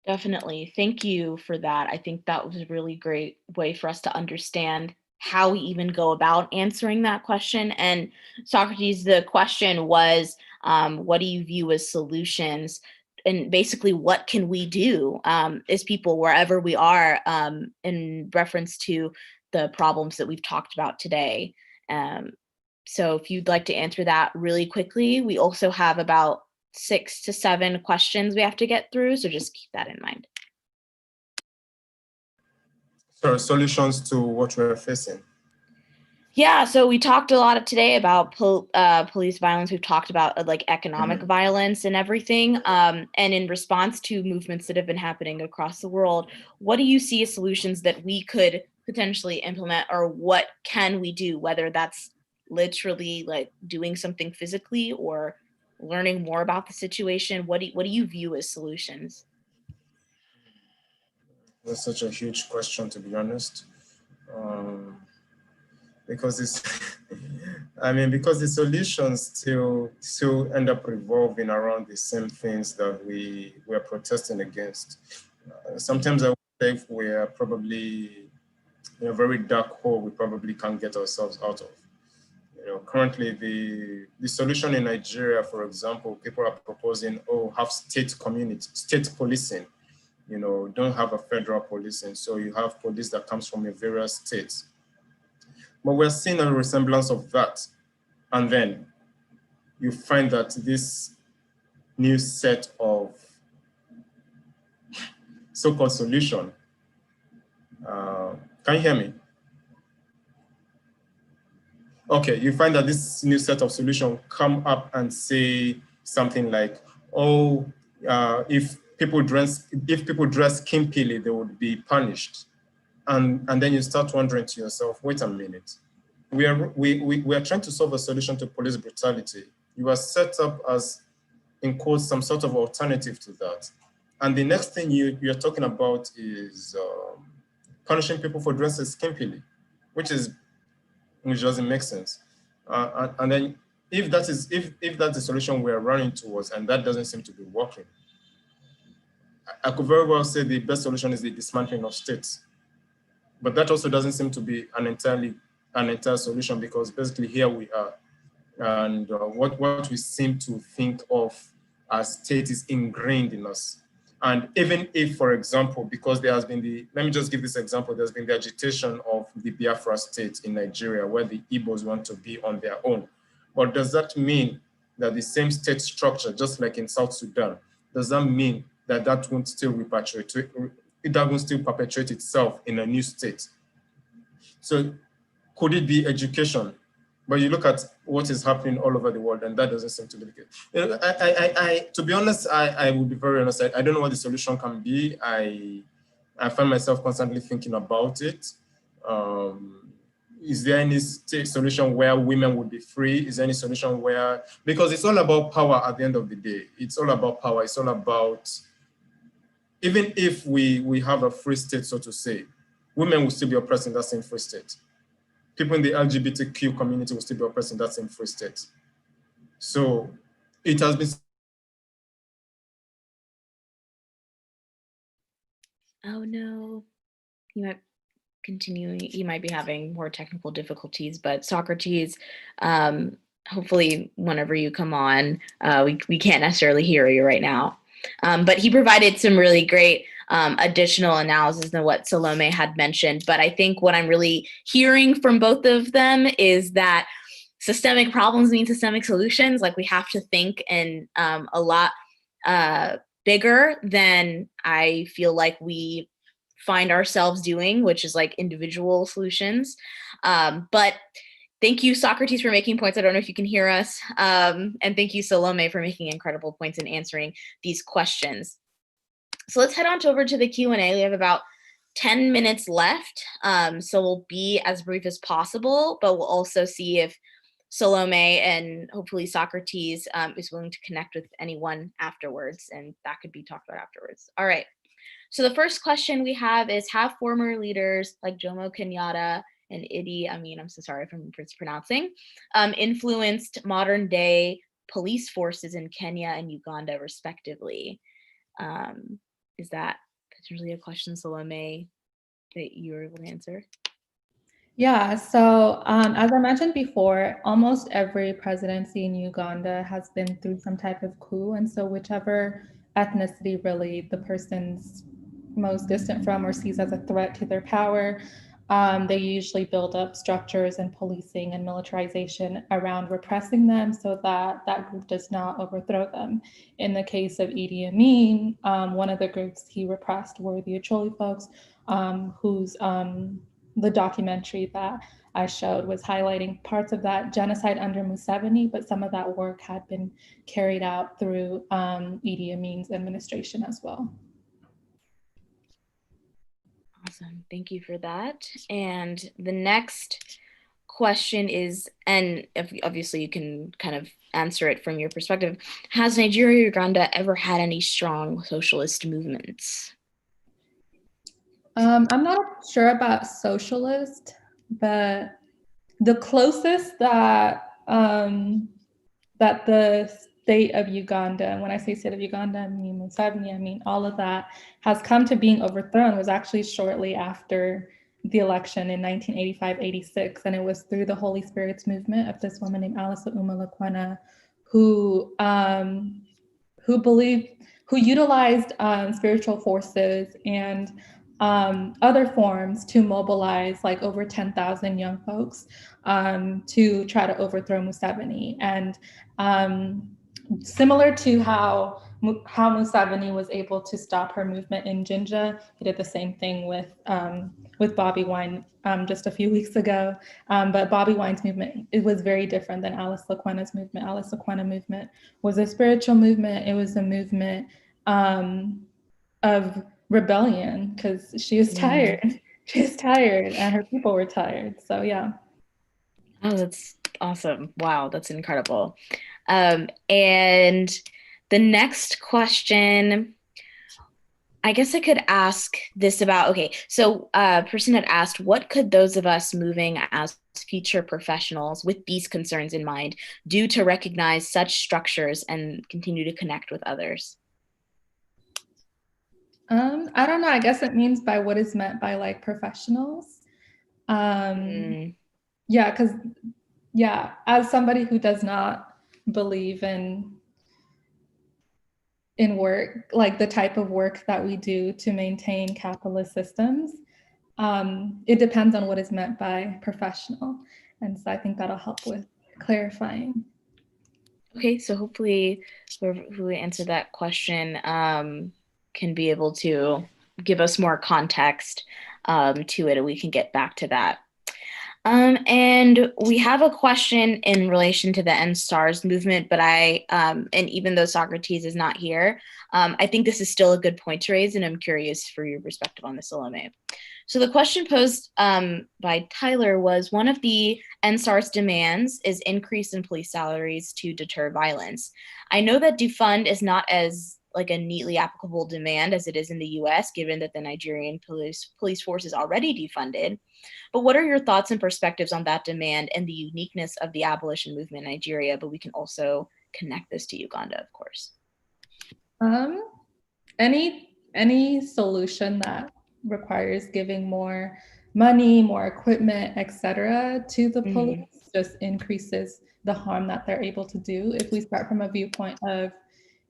Definitely. Thank you for that. I think that was a really great way for us to understand how we even go about answering that question. And Socrates, the question was, what do you view as solutions? And basically, what can we do as people wherever we are in reference to the problems that we've talked about today? So if you'd like to answer that really quickly, we also have about 6 to 7 questions we have to get through, so just keep that in mind. So solutions to what we're facing. Yeah, so we talked a lot today about police violence. We've talked about like economic violence and everything. And in response to movements that have been happening across the world, what do you see as solutions that we could potentially implement, or what can we do, whether that's literally like doing something physically or learning more about the situation? What do you view as solutions? That's such a huge question, to be honest. Because it's, I mean, because the solutions still end up revolving around the same things that we are protesting against. Sometimes I wonder if we are probably in a very dark hole we probably can't get ourselves out of. You know, currently the solution in Nigeria, for example, people are proposing, oh, have state policing. You know, don't have a federal policing, so you have police that comes from the various states. But we're seeing a resemblance of that. And then you find that this new set of so-called solution, can you hear me? Okay, you find that this new set of solution come up and say something like, oh, if people dress skimpily, they would be punished. And then you start wondering to yourself, wait a minute. We are trying to solve a solution to police brutality. You are set up as, in quotes, some sort of alternative to that. And the next thing you're talking about is punishing people for dressing skimpily, which doesn't make sense. And then if that's the solution we're running towards and that doesn't seem to be working, I could very well say the best solution is the dismantling of states. But that also doesn't seem to be an entire solution, because basically here we are. And what we seem to think of as state is ingrained in us. And even if, for example, because there has been let me just give this example, there's been the agitation of the Biafra state in Nigeria, where the Igbos want to be on their own. But does that mean that the same state structure, just like in South Sudan, does that mean that that won't still perpetuate itself in a new state? So could it be education? But you look at what is happening all over the world, and that doesn't seem to be the case. You know, to be honest, I would be very honest. I don't know what the solution can be. I find myself constantly thinking about it. Is there any solution where women would be free? Is there any solution where, because it's all about power at the end of the day. It's all about power. It's all about, even if we have a free state, so to say, women will still be oppressed in that same free state. People in the LGBTQ community will still be oppressed in that same free state. So it has been. Oh no, you might continue. You might be having more technical difficulties, but Socrates, hopefully whenever you come on, we can't necessarily hear you right now. But he provided some really great additional analysis than what Salome had mentioned. But I think what I'm really hearing from both of them is that systemic problems mean systemic solutions. Like, we have to think in a lot bigger than I feel like we find ourselves doing, which is like individual solutions. But thank you, Socrates, for making points. I don't know if you can hear us. And thank you, Salome, for making incredible points and answering these questions. So let's head on over to the Q&A. We have about 10 minutes left. So we'll be as brief as possible, but we'll also see if Salome and hopefully Socrates is willing to connect with anyone afterwards, and that could be talked about afterwards. All right. So the first question we have is, have former leaders like Jomo Kenyatta and Idi Amin, I'm so sorry if I'm mispronouncing, influenced modern day police forces in Kenya and Uganda, respectively? Is that potentially a question, Salome, that you were able to answer? Yeah, so as I mentioned before, almost every presidency in Uganda has been through some type of coup. And so whichever ethnicity really the person's most distant from or sees as a threat to their power, they usually build up structures and policing and militarization around repressing them so that that group does not overthrow them. In the case of Idi Amin, one of the groups he repressed were the Acholi folks, whose the documentary that I showed was highlighting parts of that genocide under Museveni, but some of that work had been carried out through Idi Amin's administration as well. Awesome. Thank you for that. And the next question is, and if, obviously you can kind of answer it from your perspective, has Nigeria or Uganda ever had any strong socialist movements? I'm not sure about socialist, but the closest that that the state of Uganda, and when I say state of Uganda, I mean Museveni, I mean all of that, has come to being overthrown was actually shortly after the election in 1985-86. And it was through the Holy Spirit's movement of this woman named Alice Umalakwana, who believed, who utilized spiritual forces and other forms to mobilize like over 10,000 young folks to try to overthrow Museveni. And similar to how Museveni was able to stop her movement in Jinja, he did the same thing with Bobby Wine just a few weeks ago. But Bobby Wine's movement, it was very different than Alice Laquana's movement. Alice Laquana movement was a spiritual movement. It was a movement of rebellion because she was tired. She was tired and her people were tired. So yeah. Oh, that's awesome. Wow, that's incredible. And the next question, I guess I could ask this about, okay, so a person had asked, what could those of us moving as future professionals with these concerns in mind do to recognize such structures and continue to connect with others? I don't know. I guess it means by what is meant by like professionals. Yeah, because as somebody who does not believe in work, like the type of work that we do to maintain capitalist systems, it depends on what is meant by professional. And so I think that'll help with clarifying. Okay, so hopefully who answered that question can be able to give us more context to it, and we can get back to that. And we have a question in relation to the End Stars movement, but and even though Socrates is not here, I think this is still a good point to raise, and I'm curious for your perspective on this, Salome. So the question posed by Tyler was, one of the End Stars demands is increase in police salaries to deter violence. I know that defund is not as like a neatly applicable demand as it is in the US, given that the Nigerian police force is already defunded. But what are your thoughts and perspectives on that demand and the uniqueness of the abolition movement in Nigeria? But we can also connect this to Uganda, of course. Any solution that requires giving more money, more equipment, etc., to the police just increases the harm that they're able to do. If we start from a viewpoint of,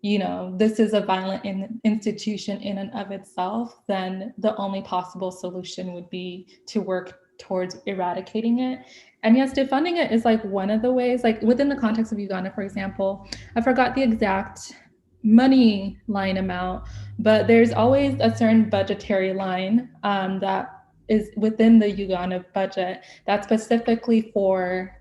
this is a violent institution in and of itself, then the only possible solution would be to work towards eradicating it. And yes, defunding it is like one of the ways, like within the context of Uganda, for example, I forgot the exact money line amount, but there's always a certain budgetary line that is within the Uganda budget that's specifically for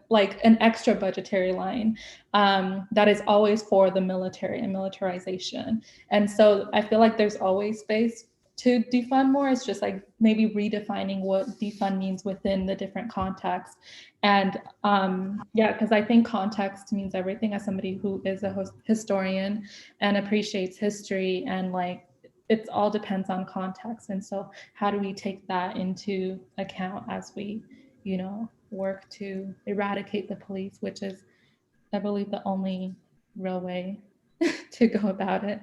like an extra budgetary line that is always for the military and militarization. And so I feel like there's always space to defund more. It's just like maybe redefining what defund means within the different contexts. And because I think context means everything, as somebody who is a historian and appreciates history, and like it all depends on context. And so how do we take that into account as we, work to eradicate the police, which is, I believe, the only real way to go about it.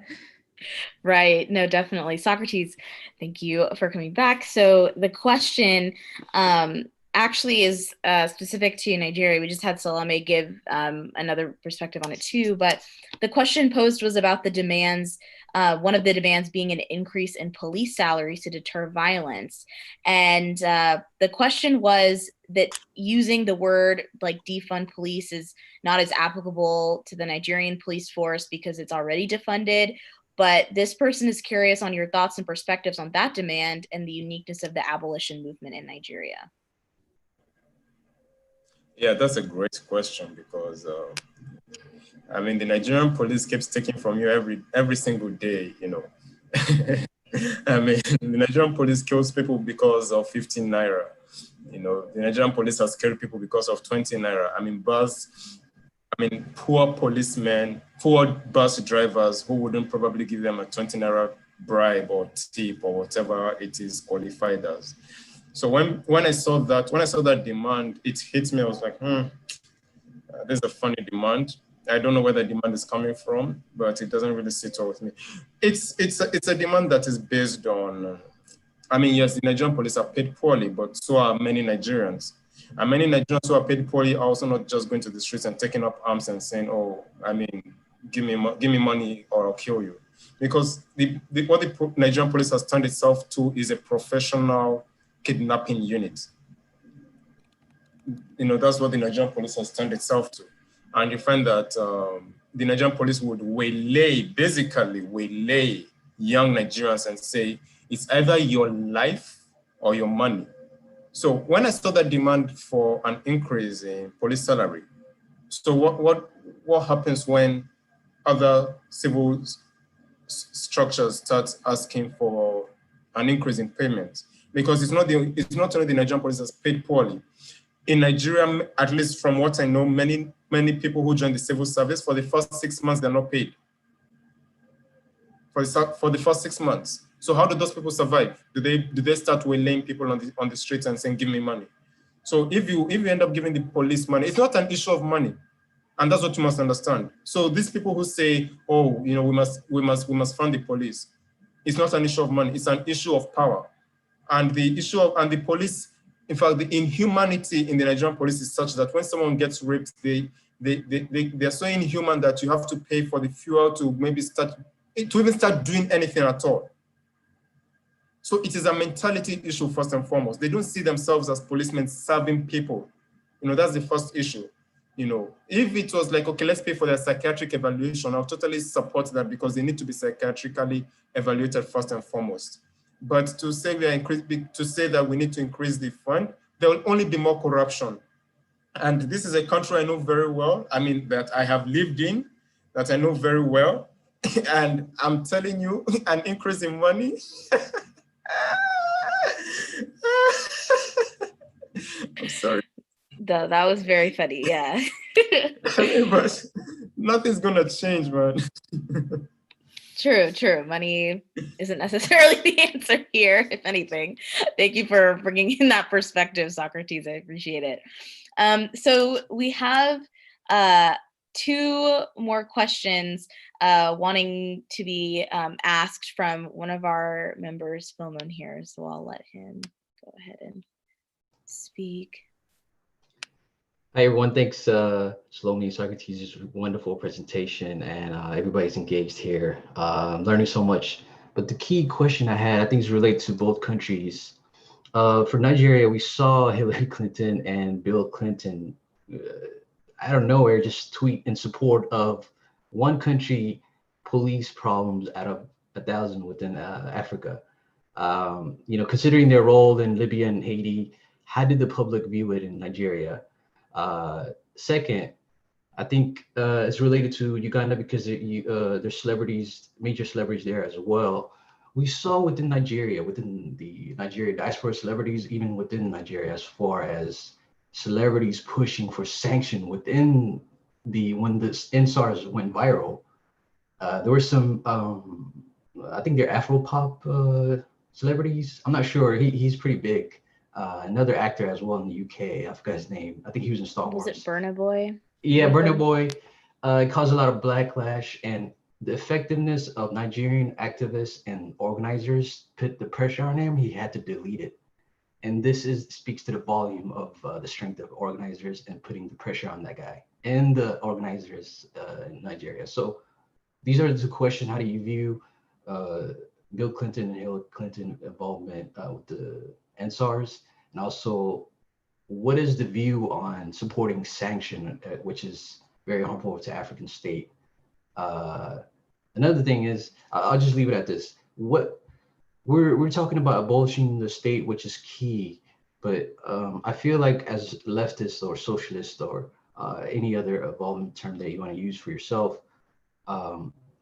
Right. No, definitely. Socrates, thank you for coming back. So the question actually is specific to Nigeria. We just had Salome give another perspective on it too, but the question posed was about the demands, one of the demands being an increase in police salaries to deter violence. And the question was that using the word like defund police is not as applicable to the Nigerian police force because it's already defunded. But this person is curious on your thoughts and perspectives on that demand and the uniqueness of the abolition movement in Nigeria. Yeah, that's a great question because, the Nigerian police keeps taking from you every single day, I mean, the Nigerian police kills people because of 15 naira. You know, the Nigerian police has killed people because of 20 naira. Poor policemen, poor bus drivers who wouldn't probably give them a 20 naira bribe or tip or whatever it is qualified as. So when I saw that demand, it hit me. I was like, there's a funny demand. I don't know where the demand is coming from, but it doesn't really sit well with me. It's a demand that is based on, yes, the Nigerian police are paid poorly, but so are many Nigerians. And many Nigerians who are paid poorly are also not just going to the streets and taking up arms and saying, give me money or I'll kill you. Because what the Nigerian police has turned itself to is a professional kidnapping unit. You know, that's what the Nigerian police has turned itself to. And you find that the Nigerian police would basically waylay young Nigerians and say, it's either your life or your money. So when I saw that demand for an increase in police salary, so what happens when other civil structures start asking for an increase in payment? Because it's not only the Nigerian police that's paid poorly. In Nigeria, at least from what I know, many people who join the civil service, for the first 6 months, they're not paid. For the first 6 months. So how do those people survive? Do they start waylaying people on the streets and saying, give me money? So if you end up giving the police money, it's not an issue of money. And that's what you must understand. So these people who say, oh, you know, we must fund the police, it's not an issue of money, it's an issue of power. And the police, in fact, the inhumanity in the Nigerian police is such that when someone gets raped, they're so inhuman that you have to pay for the fuel to even start doing anything at all. So it is a mentality issue first and foremost. They don't see themselves as policemen serving people. You know, that's the first issue. You know, if it was like, okay, let's pay for their psychiatric evaluation, I'll totally support that because they need to be psychiatrically evaluated first and foremost. But to say that we need to increase the fund, there will only be more corruption. And this is a country I know very well. That I have lived in, that I know very well. And I'm telling you, an increase in money. I'm sorry. That was very funny, yeah. But nothing's gonna change, man. True. Money isn't necessarily the answer here, if anything. Thank you for bringing in that perspective, Socrates. I appreciate it. So we have two more questions wanting to be asked from one of our members, Philmon here. So I'll let him go ahead and speak. Hi, everyone. Thanks, Salome and Socrates. Wonderful presentation, and everybody's engaged here. Learning so much. But the key question I had, I think, is related to both countries. For Nigeria, we saw Hillary Clinton and Bill Clinton, out of nowhere, just tweet in support of one country police problems out of 1,000 within Africa. You know, considering their role in Libya and Haiti, how did the public view it in Nigeria? Second, I think it's related to Uganda because there's major celebrities there as well. We saw within the Nigeria diaspora celebrities, even within Nigeria, as far as celebrities pushing for sanction when this NSARS went viral. There were some, I think they're Afro-pop celebrities. I'm not sure. He's pretty big. Another actor as well in the UK. I forgot his name. I think he was in Star Wars. Was it Burna Boy? Yeah, Burna Boy. It caused a lot of backlash, and the effectiveness of Nigerian activists and organizers put the pressure on him. He had to delete it, and this speaks to the volume of the strength of organizers and putting the pressure on that guy and the organizers in Nigeria. So these are the questions. How do you view Bill Clinton and Hillary Clinton involvement with the NSARS, and also what is the view on supporting sanction, which is very harmful to African state? Another thing is, I'll just leave it at this. What we're talking about abolishing the state, which is key, but I feel like as leftists or socialists or any other evolving term that you want to use for yourself,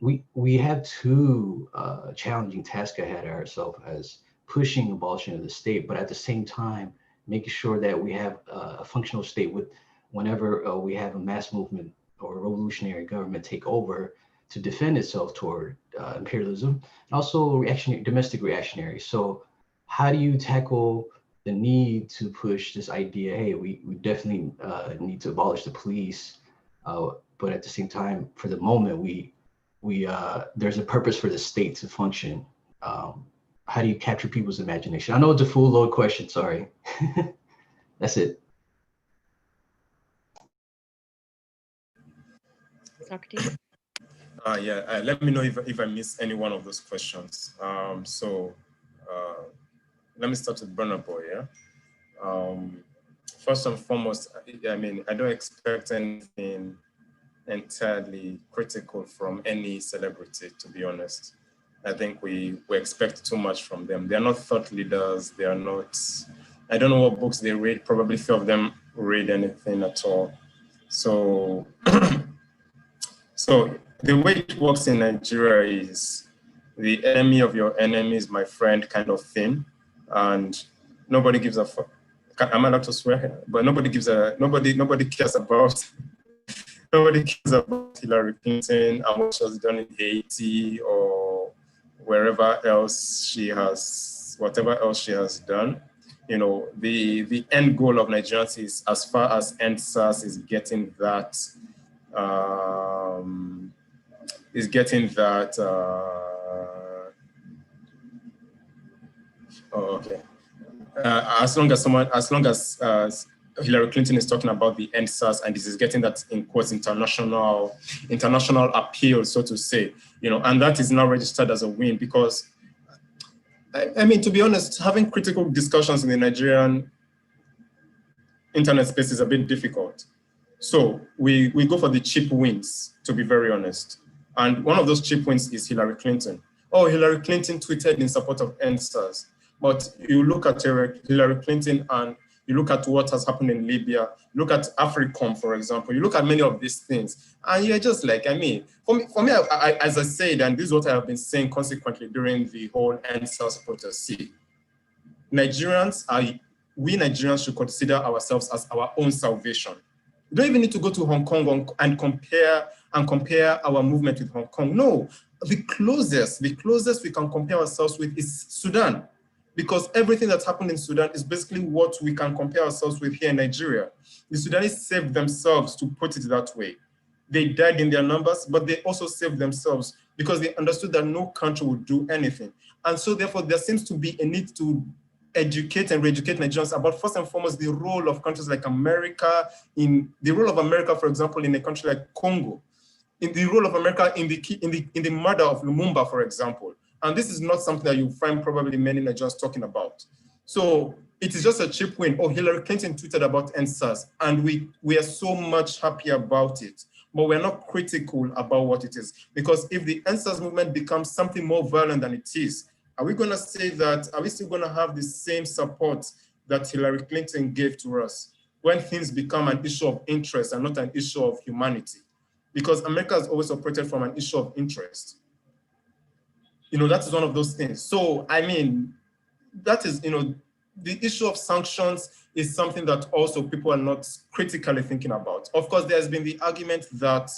we have two challenging tasks ahead of ourselves as pushing abolition of the state, but at the same time making sure that we have a functional state with whenever we have a mass movement or a revolutionary government take over to defend itself toward imperialism, and also reactionary, domestic reactionary. So how do you tackle the need to push this idea, hey, we definitely need to abolish the police, but at the same time, for the moment, we there's a purpose for the state to function. How do you capture people's imagination? I know it's a full load question, sorry. That's it. Socrates? Yeah, let me know if I miss any one of those questions. Let me start with Burna Boy, yeah? First and foremost, I mean, I don't expect anything entirely critical from any celebrity, to be honest. I think we expect too much from them. They're not thought leaders. They are not, I don't know what books they read. Probably few of them read anything at all. So, so the way it works in Nigeria is the enemy of your enemy is my friend kind of thing. And nobody gives a fuck. Am I allowed to swear? But nobody cares about nobody cares about Hillary Clinton and what she has done in Haiti or wherever else she has, whatever else she has done. You know, the end goal of Nigerians is, as far as NSAS is getting that, as long as Hillary Clinton is talking about the NSAS and this is getting that in quotes international appeal, so to say, you know, and that is now registered as a win because, I mean, to be honest, having critical discussions in the Nigerian internet space is a bit difficult. So we go for the cheap wins, to be very honest. And one of those cheap wins is Hillary Clinton. Oh, Hillary Clinton tweeted in support of NSAS. But you look at Hillary Clinton and you look at what has happened in Libya, look at AFRICOM, for example, you look at many of these things, and you're just like, I mean, for me, as I said, and this is what I have been saying consequently during the whole NSAS protest, see, we Nigerians should consider ourselves as our own salvation. We don't even need to go to Hong Kong and compare our movement with Hong Kong. No, the closest we can compare ourselves with is Sudan, because everything that's happened in Sudan is basically what we can compare ourselves with here in Nigeria. The Sudanese saved themselves, to put it that way. They died in their numbers, but they also saved themselves because they understood that no country would do anything. And so therefore, there seems to be a need to educate and re-educate Nigerians about, first and foremost, the role of countries like America, for example, in a country like Congo, in the role of America in the murder of Lumumba, for example. And this is not something that you find probably many Nigerians talking about. So it is just a cheap win. Oh, Hillary Clinton tweeted about NSAS, and we are so much happy about it, but we're not critical about what it is. Because if the NSAS movement becomes something more violent than it is, are we going to say that, are we still going to have the same support that Hillary Clinton gave to us when things become an issue of interest and not an issue of humanity? Because America has always operated from an issue of interest. You know, that is one of those things. So, I mean, that is, you know, the issue of sanctions is something that also people are not critically thinking about. Of course, there's been the argument that,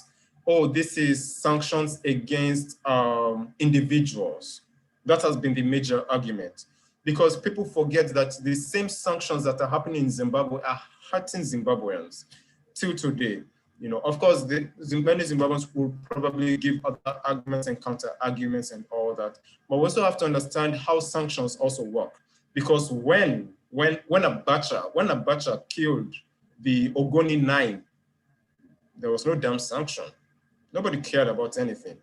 oh, this is sanctions against individuals. That has been the major argument, because people forget that the same sanctions that are happening in Zimbabwe are hurting Zimbabweans till today. You know, of course, many Zimbabweans will probably give other arguments and counter arguments and all that, but we also have to understand how sanctions also work. Because when Abacha killed the Ogoni 9, there was no damn sanction. Nobody cared about anything.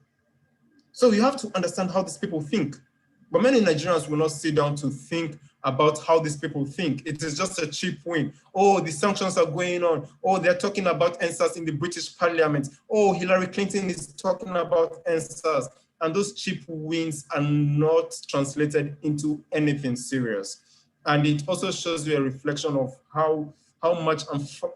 So you have to understand how these people think. But many Nigerians will not sit down to think about how these people think. It is just a cheap win. Oh, the sanctions are going on. Oh, they're talking about NSAS in the British Parliament. Oh, Hillary Clinton is talking about NSAS. And those cheap wins are not translated into anything serious. And it also shows you a reflection of how much,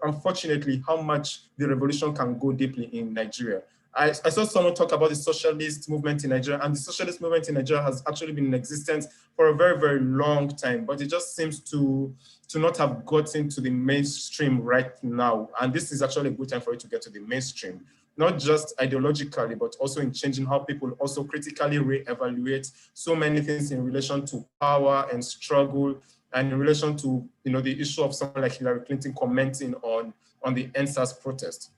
unfortunately, how much the revolution can go deeply in Nigeria. I saw someone talk about the socialist movement in Nigeria, and the socialist movement in Nigeria has actually been in existence for a very, very long time, but it just seems to not have gotten to the mainstream right now. And this is actually a good time for it to get to the mainstream, not just ideologically, but also in changing how people also critically reevaluate so many things in relation to power and struggle, and in relation to the issue of someone like Hillary Clinton commenting on the NSAS protest.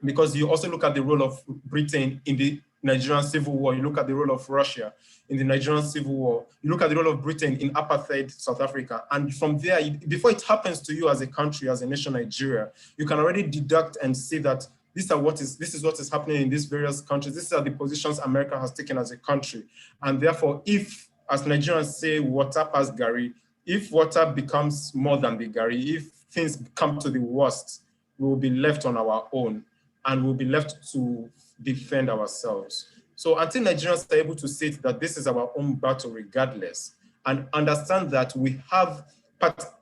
Because you also look at the role of Britain in the Nigerian Civil War, you look at the role of Russia in the Nigerian Civil War, you look at the role of Britain in apartheid South Africa, and from there, before it happens to you as a country, as a nation, Nigeria, you can already deduct and see that this is what is happening in these various countries. These are the positions America has taken as a country. And therefore, if, as Nigerians say, water pass Gary, if water becomes more than the Gary, if things come to the worst, we will be left on our own, and we'll be left to defend ourselves. So until Nigerians are able to see that this is our own battle regardless, and understand that we have,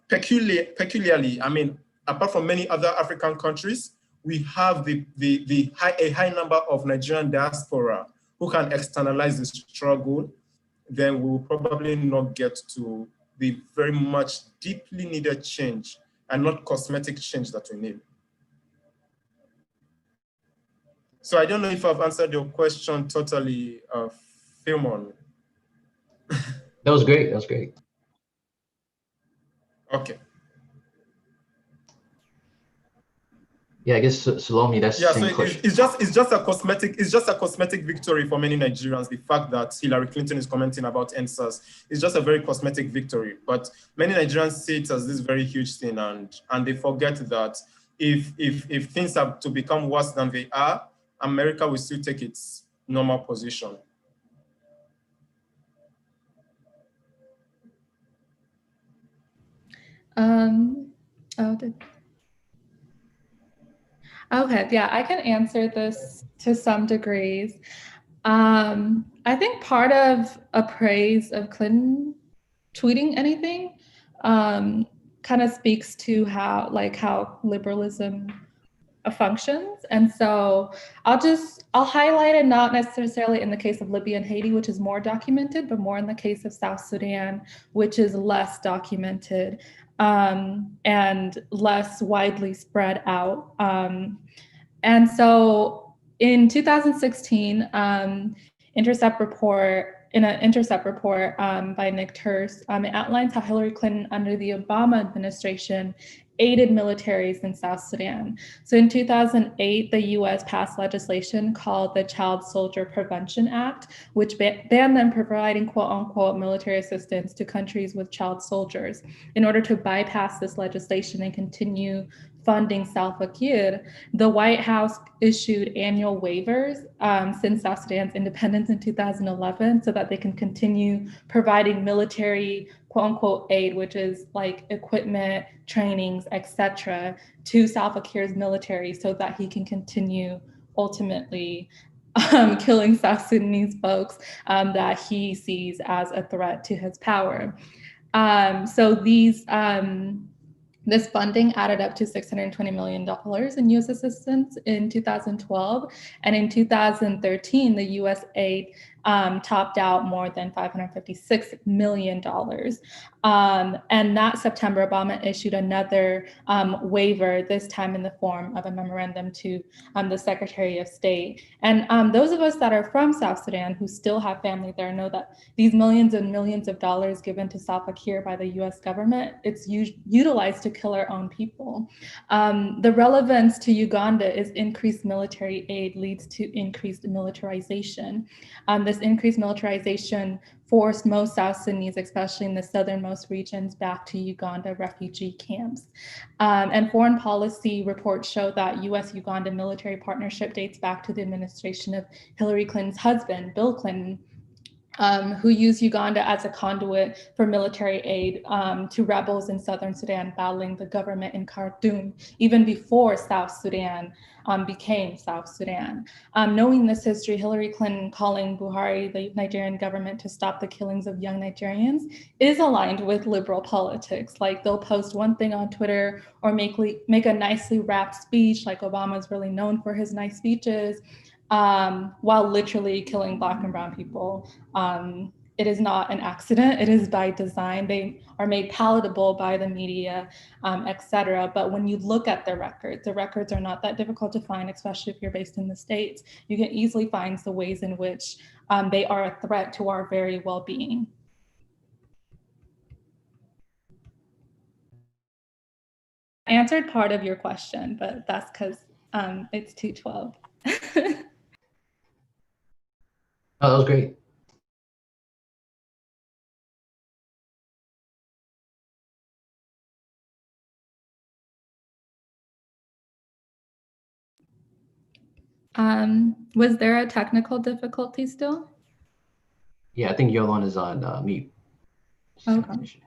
peculiarly, I mean, apart from many other African countries, we have a high number of Nigerian diaspora who can externalize the struggle, then we will probably not get to the very much deeply needed change, and not cosmetic change, that we need. So I don't know if I've answered your question totally, Philmon. That was great. That was great. Okay. Yeah, I guess Salome, that's the same question. It's just a cosmetic victory for many Nigerians. The fact that Hillary Clinton is commenting about NSAS is just a very cosmetic victory. But many Nigerians see it as this very huge thing, and they forget that if things have to become worse than they are, America will still take its normal position. Okay, yeah, I can answer this to some degrees. I think part of a praise of Clinton tweeting anything kind of speaks to how liberalism functions. And so I'll highlight it, not necessarily in the case of Libya and Haiti, which is more documented, but more in the case of South Sudan, which is less documented and less widely spread out. And so in 2016, Intercept report by Nick Turse, it outlines how Hillary Clinton under the Obama administration aided militaries in South Sudan. So in 2008, the US passed legislation called the Child Soldier Prevention Act, which banned them providing quote unquote military assistance to countries with child soldiers. In order to bypass this legislation and continue funding Salva Kiir, the White House issued annual waivers since South Sudan's independence in 2011 so that they can continue providing military quote unquote aid, which is like equipment, trainings, etc., to Salva Kiir's military so that he can continue ultimately killing South Sudanese folks that he sees as a threat to his power. So this funding added up to $620 million in U.S. assistance in 2012. And in 2013, the U.S. aid topped out more than $556 million. And that September, Obama issued another waiver, this time in the form of a memorandum to the Secretary of State. And those of us that are from South Sudan who still have family there know that these millions and millions of dollars given to Salva Kiir by the US government, it's utilized to kill our own people. The relevance to Uganda is increased military aid leads to increased militarization. This increased militarization forced most South Sudanese, especially in the southernmost regions, back to Uganda refugee camps. And foreign policy reports show that US-Uganda military partnership dates back to the administration of Hillary Clinton's husband, Bill Clinton, who used Uganda as a conduit for military aid to rebels in southern Sudan battling the government in Khartoum, even before South Sudan became South Sudan. Knowing this history, Hillary Clinton calling Buhari, the Nigerian government, to stop the killings of young Nigerians is aligned with liberal politics. Like they'll post one thing on Twitter or make a nicely wrapped speech, like Obama's really known for his nice speeches, while literally killing Black and brown people. It is not an accident, it is by design. They are made palatable by the media, etc. But when you look at the records are not that difficult to find, especially if you're based in the States. You can easily find the ways in which they are a threat to our very well-being. I answered part of your question, but that's because it's 2:12. Oh, that was great. Was there a technical difficulty still? Yeah, I think Yolan is on mute. Okay.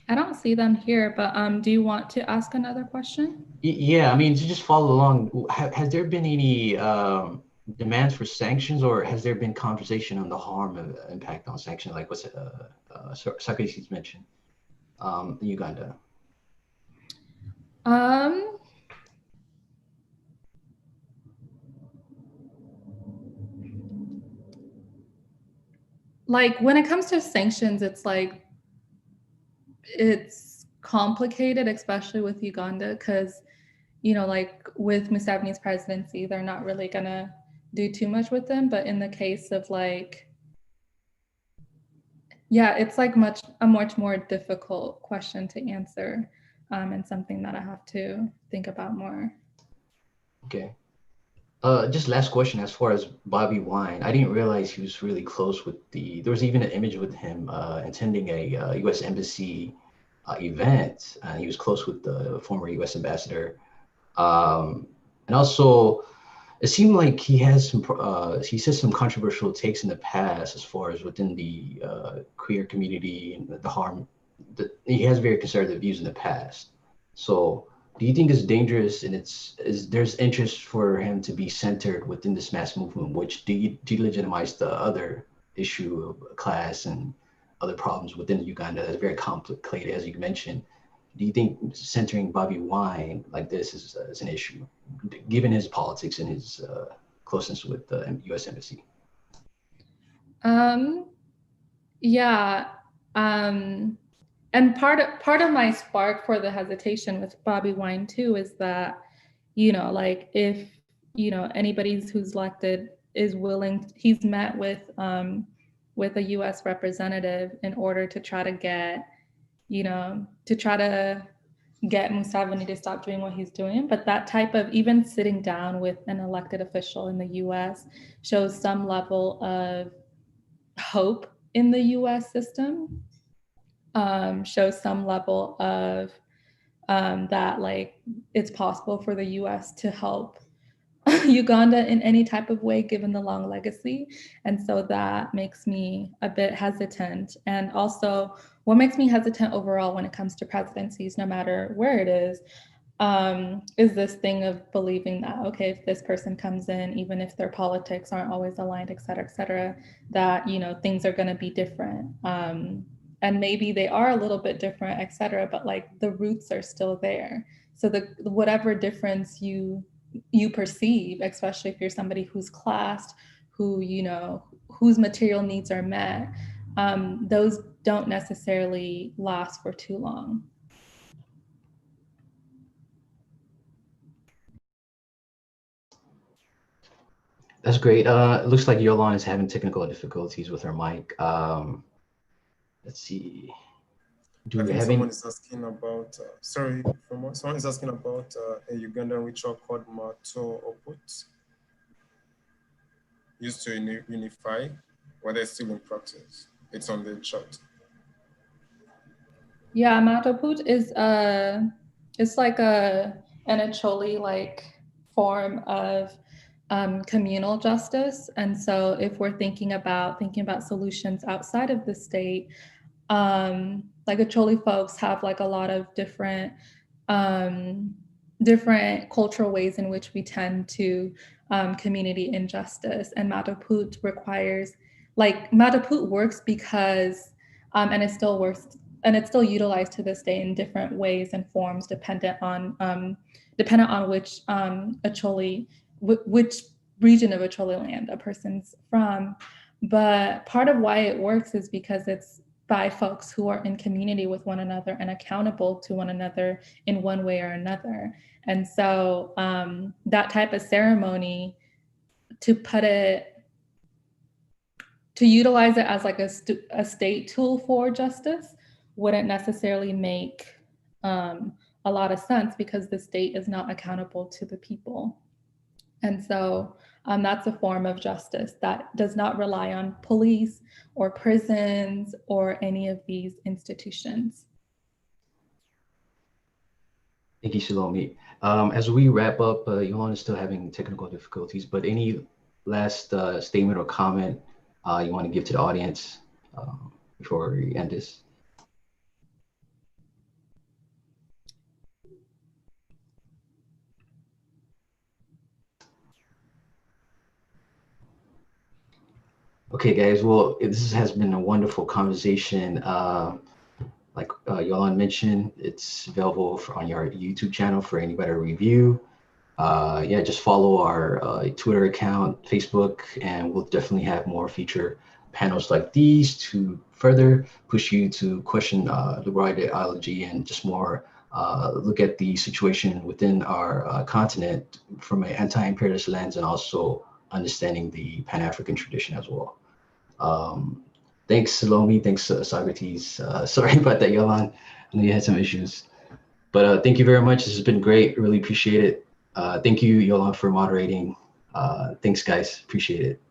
I don't see them here, but do you want to ask another question? Yeah, I mean, to just follow along, has there been any demands for sanctions, or has there been conversation on the harm and impact on sanctions, like what Socrates mentioned, in Uganda? Like when it comes to sanctions, it's complicated, especially with Uganda, because, you know, like with Museveni's presidency, they're not really gonna do too much with them. But in the case of yeah, it's like a much more difficult question to answer, and something that I have to think about more. Okay. Just last question, as far as Bobby Wine, I didn't realize he was really close with there was even an image with him attending a U.S. embassy event, and he was close with the former U.S. ambassador. And also, it seemed like he said some controversial takes in the past as far as within the queer community and the harm that he has very conservative views in the past. So do you think it's dangerous, and there's interest for him to be centered within this mass movement, which delegitimize the other issue of class and other problems within Uganda that's very complicated, as you mentioned? Do you think centering Bobby Wine like this is an issue, given his politics and his closeness with the U.S. Embassy? Yeah. And part of my spark for the hesitation with Bobby Wine too is that, you know, like if, you know, anybody who's elected is willing, he's met with a US representative in order to try to get, you know, to try to get Museveni to stop doing what he's doing. But that type of, even sitting down with an elected official in the US shows some level of hope in the US system, shows some level of that like it's possible for the US to help Uganda in any type of way, given the long legacy. And so that makes me a bit hesitant. And also, what makes me hesitant overall when it comes to presidencies, no matter where it is this thing of believing that, okay, if this person comes in, even if their politics aren't always aligned, et cetera, that, you know, things are going to be different. And maybe they are a little bit different, et cetera, but like the roots are still there. So whatever difference you perceive, especially if you're somebody who's classed, who, you know, whose material needs are met, those don't necessarily last for too long. That's great. It looks like Yolan is having technical difficulties with her mic. Let's see. I think someone is asking about, someone is asking about a Ugandan ritual called Mato Oput, used to unify, whether it's still in practice. It's on the chart. Yeah, Matoput is it's like an Acholi like form of communal justice. And so if we're thinking about solutions outside of the state, like Acholi folks have like a lot of different cultural ways in which we tend to community injustice. And Matoput works because and it still works and it's still utilized to this day in different ways and forms, dependent on which Acholi, which region of Acholi land a person's from. But part of why it works is because it's by folks who are in community with one another and accountable to one another in one way or another. And so that type of ceremony, to utilize it as like a state tool for justice, wouldn't necessarily make a lot of sense, because the state is not accountable to the people. And so that's a form of justice that does not rely on police or prisons or any of these institutions. Thank you, Shalomi. As we wrap up, Yohan is still having technical difficulties, but any last statement or comment you want to give to the audience before we end this? Okay, guys. Well, this has been a wonderful conversation. Like Yolan mentioned, it's available on your YouTube channel for anybody to review. Yeah, just follow our Twitter account, Facebook, and we'll definitely have more future panels like these to further push you to question liberal ideology and just more look at the situation within our continent from an anti-imperialist lens, and also understanding the Pan-African tradition as well. Thanks, Salome. Thanks, Socrates. Sorry about that, Yolan. I know you had some issues. But thank you very much. This has been great. Really appreciate it. Thank you, Yolan, for moderating. Thanks, guys. Appreciate it.